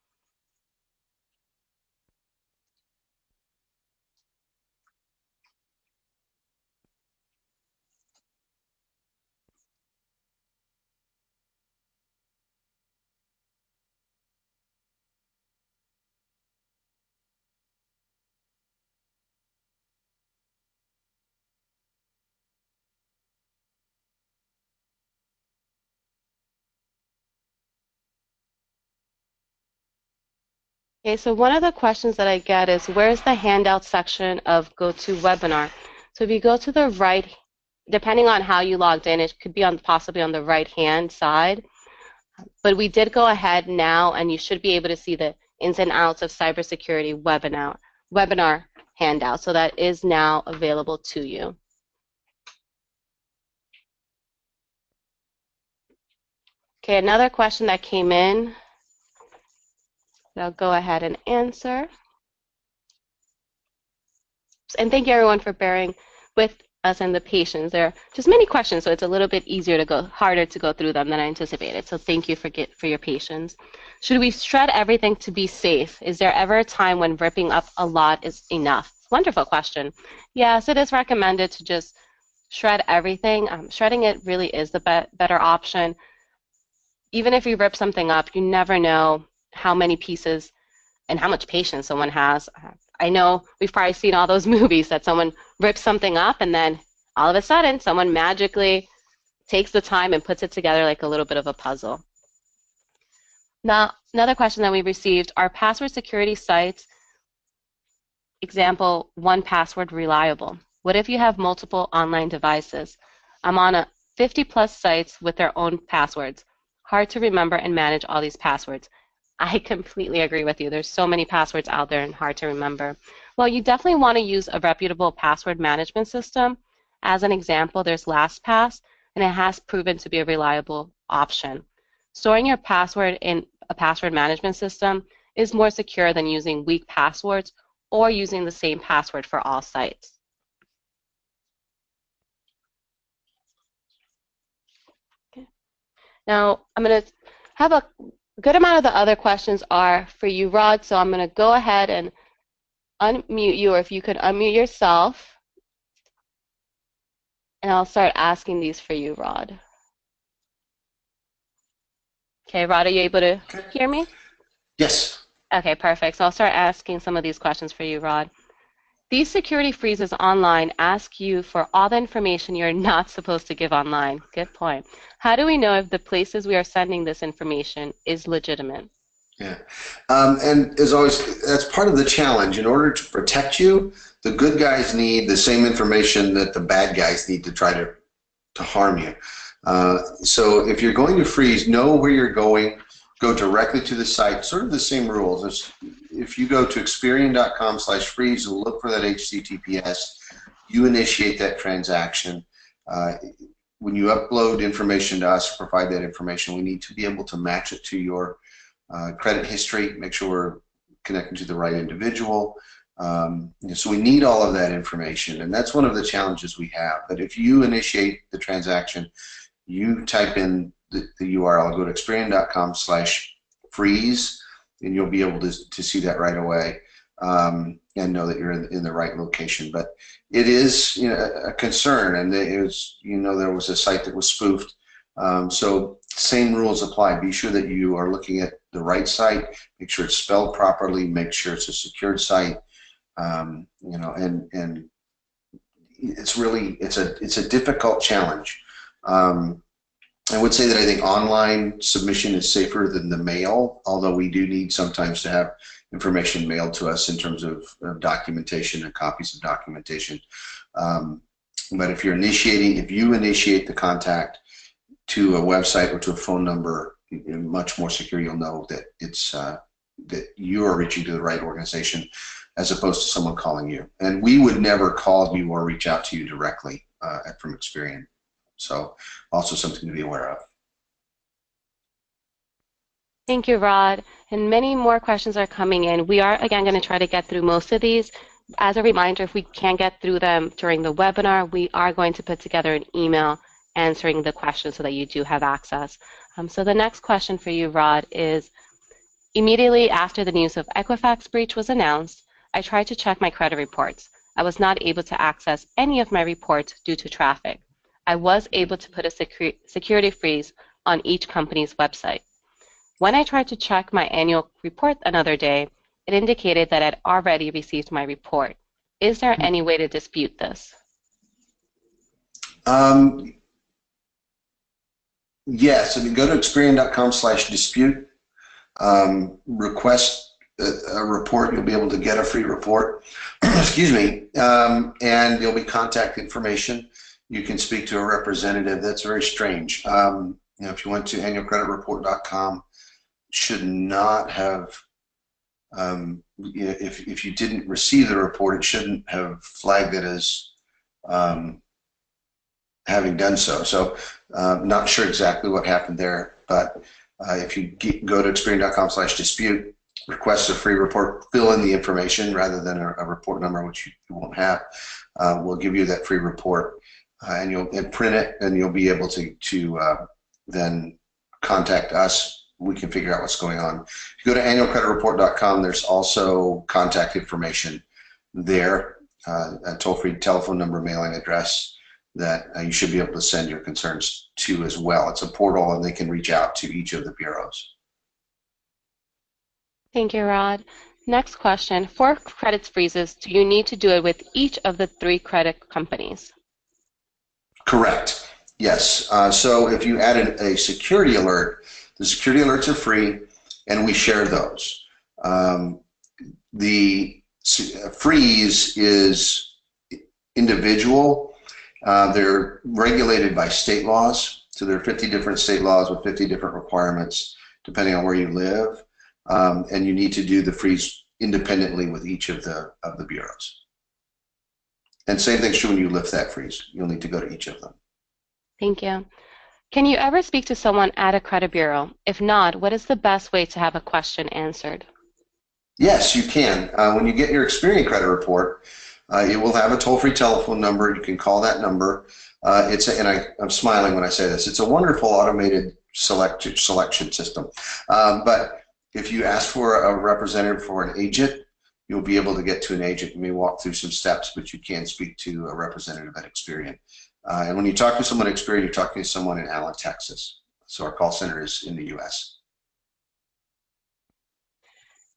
Okay, so one of the questions that I get is, where's the handout section of GoToWebinar? So if you go to the right, depending on how you logged in, it could be possibly on the right-hand side. But we did go ahead now, and you should be able to see the ins and outs of cybersecurity webinar handout. So that is now available to you. Okay, another question that came in, I'll go ahead and answer. And thank you everyone for bearing with us and the patience. There are just many questions, so it's a little bit harder to go through them than I anticipated. So thank you for your patience. Should we shred everything to be safe? Is there ever a time when ripping up a lot is enough? Wonderful question. Yes, it is recommended to just shred everything. Shredding it really is the better option. Even if you rip something up, you never know how many pieces and how much patience someone has. I know we've probably seen all those movies that someone rips something up and then all of a sudden someone magically takes the time and puts it together like a little bit of a puzzle. Now, another question that we received, are password security sites, example, 1Password reliable? What if you have multiple online devices? I'm on 50+ sites with their own passwords. Hard to remember and manage all these passwords. I completely agree with you. There's so many passwords out there and hard to remember. Well, you definitely want to use a reputable password management system. As an example, there's LastPass, and it has proven to be a reliable option. Storing your password in a password management system is more secure than using weak passwords or using the same password for all sites. Okay. Now, I'm going to have a good amount of the other questions are for you, Rod, so I'm going to go ahead and unmute you, or if you could unmute yourself, and I'll start asking these for you, Rod. Okay, Rod, are you able to hear me? Yes. Okay, perfect. So I'll start asking some of these questions for you, Rod. These security freezes online ask you for all the information you're not supposed to give online. Good point. How do we know if the places we are sending this information is legitimate? Yeah, and as always, that's part of the challenge. In order to protect you, the good guys need the same information that the bad guys need to try to harm you. So if you're going to freeze, know where you're going. Go directly to the site. Sort of the same rules. If you go to Experian.com/freeze and look for that HTTPS, you initiate that transaction. When you upload information to us, provide that information, we need to be able to match it to your credit history, make sure we're connecting to the right individual. So we need all of that information, and that's one of the challenges we have. But if you initiate the transaction, you type in the URL, go to Experian.com/freeze, and you'll be able to see that right away, and know that you're in the right location. But it is, a concern, and it was, there was a site that was spoofed. So same rules apply. Be sure that you are looking at the right site. Make sure it's spelled properly. Make sure it's a secured site. And it's really it's a difficult challenge. I would say that I think online submission is safer than the mail, although we do need sometimes to have information mailed to us in terms of documentation and copies of documentation. But if you initiate the contact to a website or to a phone number, much more secure. You'll know that it's that you are reaching to the right organization, as opposed to someone calling you. And we would never call you or reach out to you directly from Experian. So also something to be aware of. Thank you, Rod. And many more questions are coming in. We are, again, going to try to get through most of these. As a reminder, if we can't get through them during the webinar, we are going to put together an email answering the questions so that you do have access. So the next question for you, Rod, is immediately after the news of Equifax breach was announced, I tried to check my credit reports. I was not able to access any of my reports due to traffic. I was able to put a security freeze on each company's website. When I tried to check my annual report another day, it indicated that I'd already received my report. Is there any way to dispute this? Yes, if you go to Experian.com/dispute, request a report, you'll be able to get a free report. Excuse me, and there'll be contact information. You can speak to a representative. That's very strange. If you went to annualcreditreport.com, should not have. If you didn't receive the report, it shouldn't have flagged it as having done so. So not sure exactly what happened there, but if you go to Experian.com/dispute, request a free report, fill in the information rather than a report number, which you won't have. We'll give you that free report, and you'll print it, and you'll be able to then contact us. We can figure out what's going on. If you go to annualcreditreport.com, there's also contact information there, a toll-free telephone number, mailing address that you should be able to send your concerns to as well. It's a portal, and they can reach out to each of the bureaus. Thank you, Rod. Next question. For credit freezes, do you need to do it with each of the 3 credit companies? Correct. Yes. So if you added a security alert, the security alerts are free, and we share those. The freeze is individual. They're regulated by state laws. So there are 50 different state laws with 50 different requirements depending on where you live. And you need to do the freeze independently with each of the bureaus. And same thing's true when you lift that freeze. You'll need to go to each of them. Thank you. Can you ever speak to someone at a credit bureau? If not, what is the best way to have a question answered? Yes, you can. When you get your Experian credit report, it will have a toll-free telephone number. You can call that number. I'm smiling when I say this. It's a wonderful automated selection system. But if you ask for a representative for an agent, you'll be able to get to an agent. You may walk through some steps, but you can speak to a representative at Experian. And when you talk to someone at Experian, you're talking to someone in Allen, Texas. So our call center is in the U.S.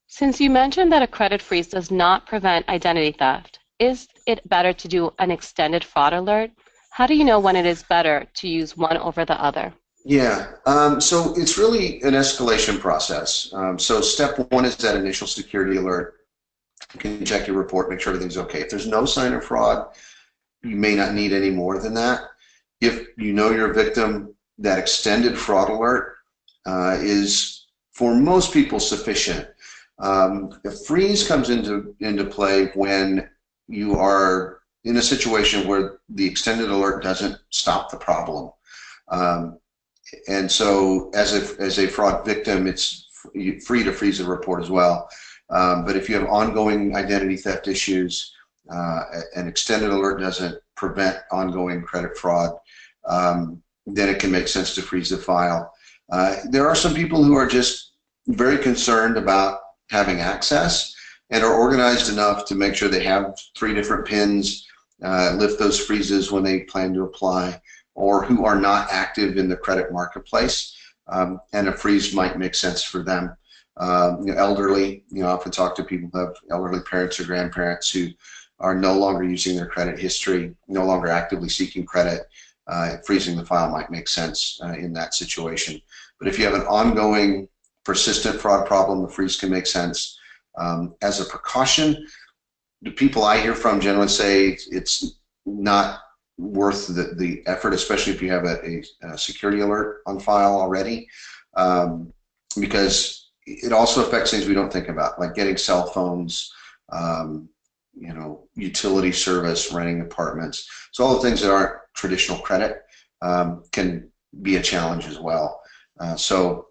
Since you mentioned that a credit freeze does not prevent identity theft, is it better to do an extended fraud alert? How do you know when it is better to use one over the other? Yeah, so it's really an escalation process. So step 1 is that initial security alert. You can check your report, make sure everything's okay. If there's no sign of fraud, you may not need any more than that. If you know you're a victim, that extended fraud alert is, for most people, sufficient. The freeze comes into play when you are in a situation where the extended alert doesn't stop the problem. And so as a fraud victim, it's free to freeze a report as well. But if you have ongoing identity theft issues, an extended alert doesn't prevent ongoing credit fraud, then it can make sense to freeze the file. There are some people who are just very concerned about having access and are organized enough to make sure they have 3 different pins, lift those freezes when they plan to apply, or who are not active in the credit marketplace, and a freeze might make sense for them. Elderly, I often talk to people who have elderly parents or grandparents who are no longer using their credit history, no longer actively seeking credit. Freezing the file might make sense in that situation. But if you have an ongoing, persistent fraud problem, a freeze can make sense. As a precaution, the people I hear from generally say it's not worth the effort, especially if you have a security alert on file already, because it also affects things we don't think about, like getting cell phones, utility service, renting apartments. So all the things that aren't traditional credit can be a challenge as well. So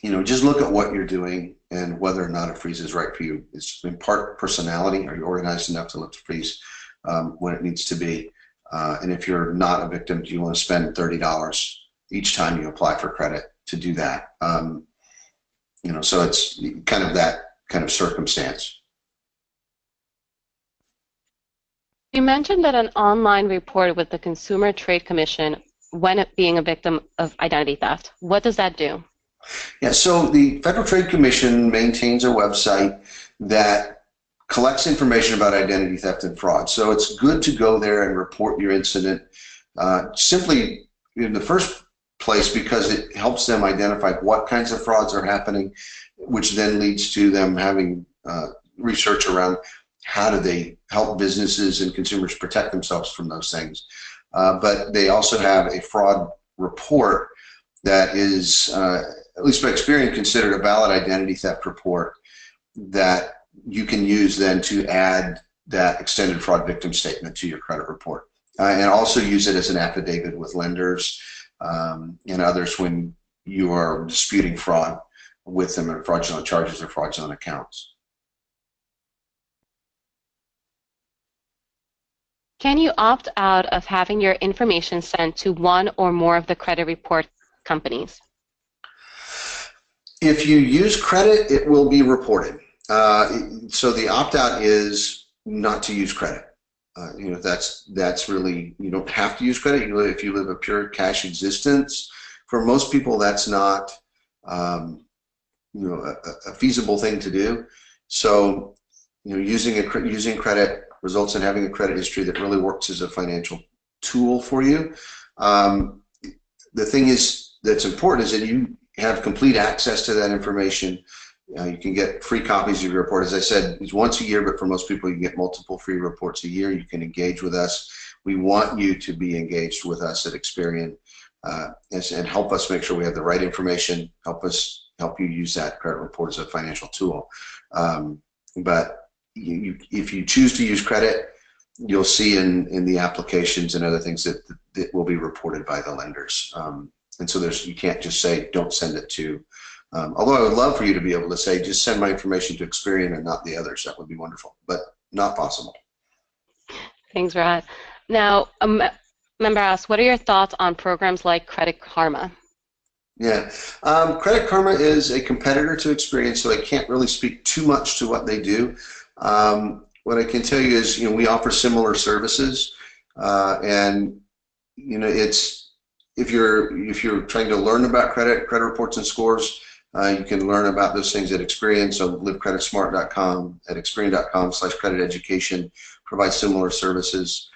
just look at what you're doing and whether or not a freeze is right for you. It's in part personality. Are you organized enough to lift the freeze when it needs to be? And if you're not a victim, do you want to spend $30 each time you apply for credit to do that? So it's kind of that kind of circumstance. You mentioned that an online report with the Consumer Trade Commission when being a victim of identity theft. What does that do? Yeah, so the Federal Trade Commission maintains a website that collects information about identity theft and fraud. So it's good to go there and report your incident simply in the first place because it helps them identify what kinds of frauds are happening, which then leads to them having research around how do they help businesses and consumers protect themselves from those things. But they also have a fraud report that is, at least by experience, considered a valid identity theft report that you can use then to add that extended fraud victim statement to your credit report. And also use it as an affidavit with lenders and others when you are disputing fraud with them or fraudulent charges or fraudulent accounts. Can you opt out of having your information sent to one or more of the credit report companies? If you use credit, it will be reported. So the opt-out is not to use credit. That's really, you don't have to use credit. If you live a pure cash existence, for most people that's not a feasible thing to do. So using credit results in having a credit history that really works as a financial tool for you. The thing that's important is that you have complete access to that information. You can get free copies of your report. As I said, it's once a year, but for most people, you can get multiple free reports a year. You can engage with us. We want you to be engaged with us at Experian and help us make sure we have the right information, help you use that credit report as a financial tool. But if you choose to use credit, you'll see in the applications and other things that will be reported by the lenders. And so you can't just say, don't send it to, although I would love for you to be able to say, just send my information to Experian and not the others. That would be wonderful, but not possible. Thanks, Rod. Now, a member asked, what are your thoughts on programs like Credit Karma? Yeah, Credit Karma is a competitor to Experian, so I can't really speak too much to what they do. What I can tell you is, we offer similar services, and if you're trying to learn about credit reports and scores, you can learn about those things at Experian. So livecreditsmart.com, at experian.com/credit education provides similar services.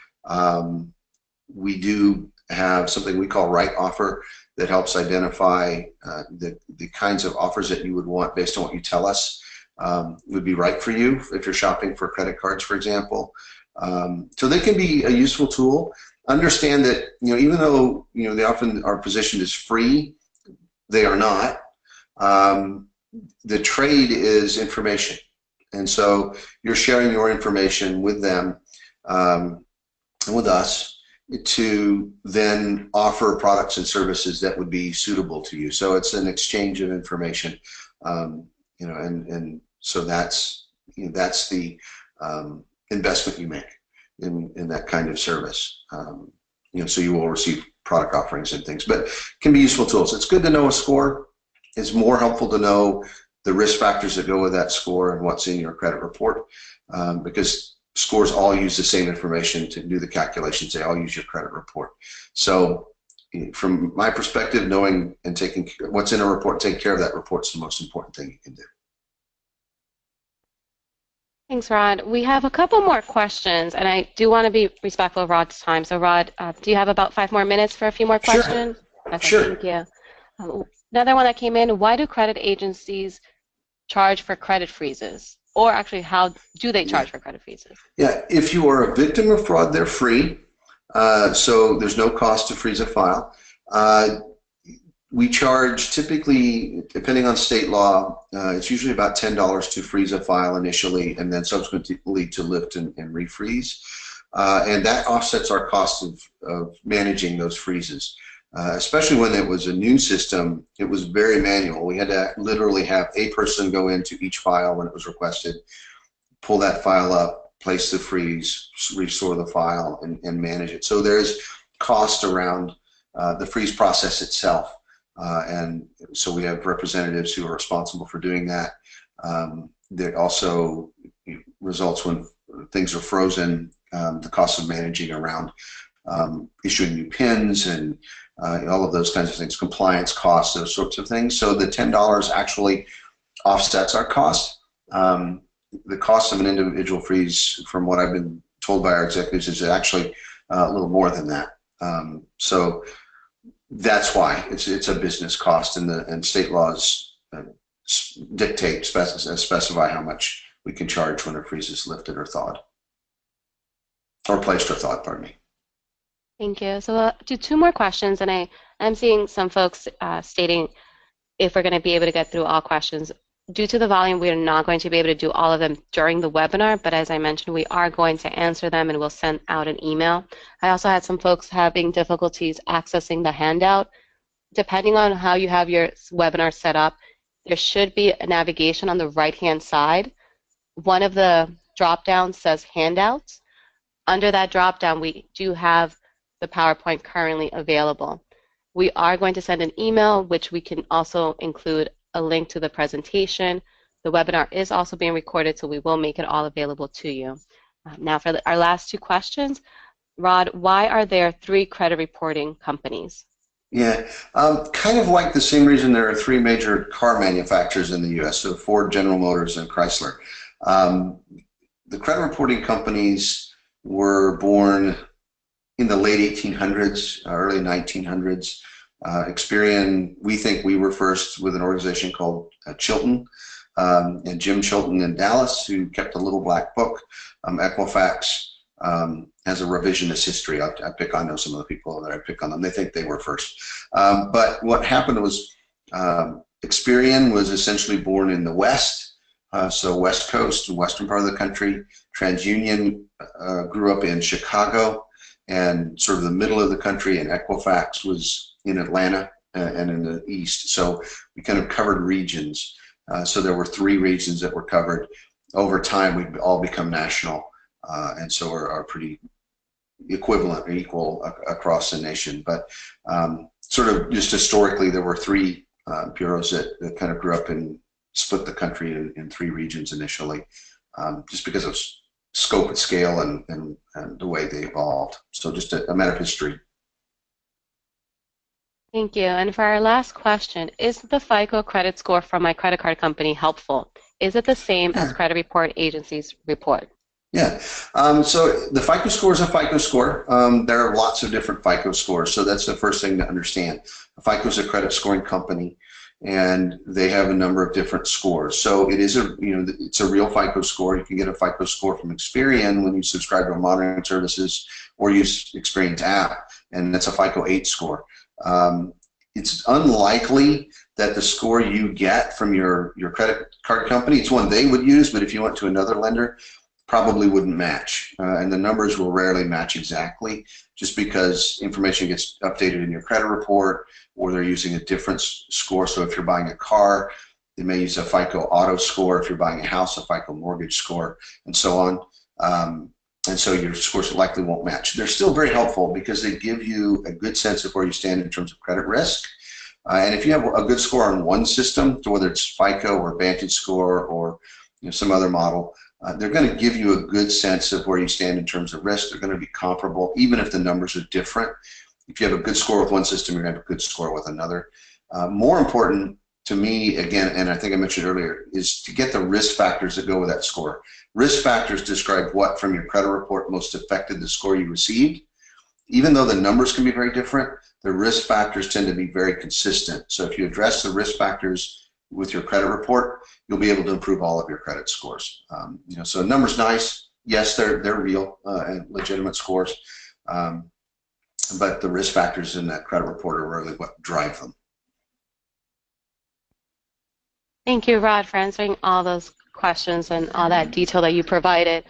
We do have something we call Right Offer that helps identify the kinds of offers that you would want based on what you tell us would be right for you if you're shopping for credit cards, for example. So they can be a useful tool. Understand that even though they often are positioned as free, they are not. The trade is information, and so you're sharing your information with them and with us to then offer products and services that would be suitable to you. So it's an exchange of information, and So that's that's the investment you make in that kind of service. So you will receive product offerings and things, but can be useful tools. It's good to know a score. It's more helpful to know the risk factors that go with that score and what's in your credit report, because scores all use the same information to do the calculations. They all use your credit report. So from my perspective, knowing and taking what's in a report, take care of that report is the most important thing you can do. Thanks, Rod. We have a couple more questions, and I do want to be respectful of Rod's time. So, Rod, do you have about 5 more minutes for a few more questions? Sure. Okay, Sure. thank you. Another one that came in, why do credit agencies charge for credit freezes? Or actually, how do they charge for credit freezes? Yeah, if you are a victim of fraud, they're free. So there's no cost to freeze a file. We charge typically, depending on state law, it's usually about $10 to freeze a file initially, and then subsequently to lift and refreeze. And that offsets our cost of managing those freezes. Especially when it was a new system, it was very manual. We had to literally have a person go into each file when it was requested, pull that file up, place the freeze, restore the file, and manage it. So there's cost around the freeze process itself. And so we have representatives who are responsible for doing that. There also results when things are frozen, the cost of managing around issuing new PINs and all of those kinds of things, compliance costs, those sorts of things. So the $10 actually offsets our cost. The cost of an individual freeze, from what I've been told by our executives, is actually a little more than that. So that's why it's a business cost, and state laws dictate, specify how much we can charge when a freeze is lifted or thawed, or placed or thawed, pardon me. Thank you. So we'll do 2 more questions, and I'm seeing some folks stating if we're going to be able to get through all questions. Due to the volume, we are not going to be able to do all of them during the webinar, but as I mentioned, we are going to answer them and we'll send out an email. I also had some folks having difficulties accessing the handout. Depending on how you have your webinar set up, there should be a navigation on the right-hand side. One of the drop-downs says handouts. Under that drop-down, we do have the PowerPoint currently available. We are going to send an email, which we can also include a link to the presentation. The webinar is also being recorded, so we will make it all available to you. Now for our last 2 questions, Rod, why are there 3 credit reporting companies? Yeah, kind of like the same reason there are 3 major car manufacturers in the U.S., so Ford, General Motors, and Chrysler. The credit reporting companies were born in the late 1800s, early 1900s. Experian, we think we were first with an organization called Chilton, and Jim Chilton in Dallas, who kept a little black book. Equifax has a revisionist history. I know some of the people that I pick on them. They think they were first. But what happened was Experian was essentially born in the West, so West Coast, western part of the country. TransUnion grew up in Chicago and sort of the middle of the country, and Equifax was in Atlanta and in the East. So we kind of covered regions. So there were 3 regions that were covered. Over time, we'd all become national, and so are pretty equivalent or equal across the nation. But sort of just historically, there were 3 bureaus that kind of grew up and split the country in 3 regions initially, just because of scope and scale and the way they evolved. So just a matter of history. Thank you. And for our last question, is the FICO credit score from my credit card company helpful? Is it the same as credit report agencies report? Yeah. So the FICO score is a FICO score. There are lots of different FICO scores, so that's the first thing to understand. FICO is a credit scoring company, and they have a number of different scores. So it is it's a real FICO score. You can get a FICO score from Experian when you subscribe to monitoring services or use Experian's app, and that's a FICO 8 score. It's unlikely that the score you get from your credit card company, it's one they would use, but if you went to another lender, probably wouldn't match. And the numbers will rarely match exactly, just because information gets updated in your credit report, or they're using a different score. So if you're buying a car, They may use a FICO auto score if you're buying a house, a FICO mortgage score, and so on. And so your scores likely won't match. They're still very helpful because they give you a good sense of where you stand in terms of credit risk. And if you have a good score on one system, so whether it's FICO or VantageScore or some other model, they're going to give you a good sense of where you stand in terms of risk. They're going to be comparable, even if the numbers are different. If you have a good score with one system, you're going to have a good score with another. More important to me, again, and I think I mentioned earlier, is to get the risk factors that go with that score. Risk factors describe what from your credit report most affected the score you received. Even though the numbers can be very different, the risk factors tend to be very consistent. So if you address the risk factors with your credit report, you'll be able to improve all of your credit scores. So numbers nice, yes, they're real and legitimate scores, but the risk factors in that credit report are really what drive them. Thank you, Rod, for answering all those questions and all that detail that you provided.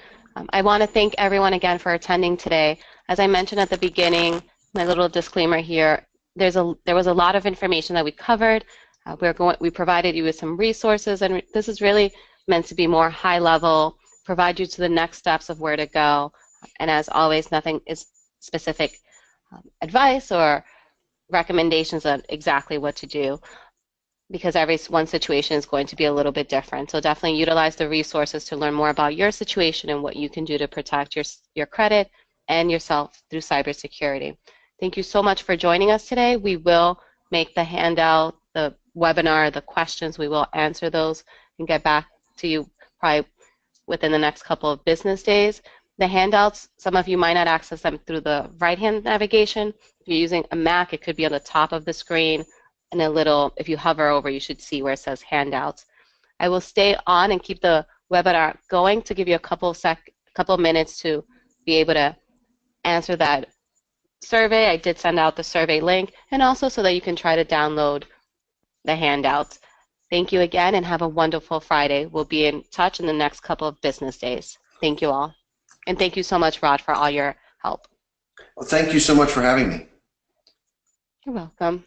I want to thank everyone again for attending today. As I mentioned at the beginning, my little disclaimer here, there was a lot of information that we covered. We provided you with some resources, and this is really meant to be more high level, provide you to the next steps of where to go. And as always, nothing is specific advice or recommendations on exactly what to do, because one situation is going to be a little bit different. So definitely utilize the resources to learn more about your situation and what you can do to protect your credit and yourself through cybersecurity. Thank you so much for joining us today. We will make the handout, the webinar, the questions, we will answer those and get back to you probably within the next couple of business days. The handouts, some of you might not access them through the right-hand navigation. If you're using a Mac, it could be on the top of the screen, and if you hover over, you should see where it says handouts. I will stay on and keep the webinar going to give you a couple minutes to be able to answer that survey. I did send out the survey link, and also so that you can try to download the handouts. Thank you again, and have a wonderful Friday. We'll be in touch in the next couple of business days. Thank you all. And thank you so much, Rod, for all your help. Well, thank you so much for having me. You're welcome.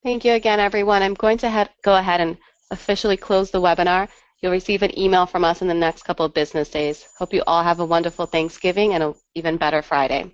Thank you again, everyone. I'm going to go ahead and officially close the webinar. You'll receive an email from us in the next couple of business days. Hope you all have a wonderful Thanksgiving and an even better Friday.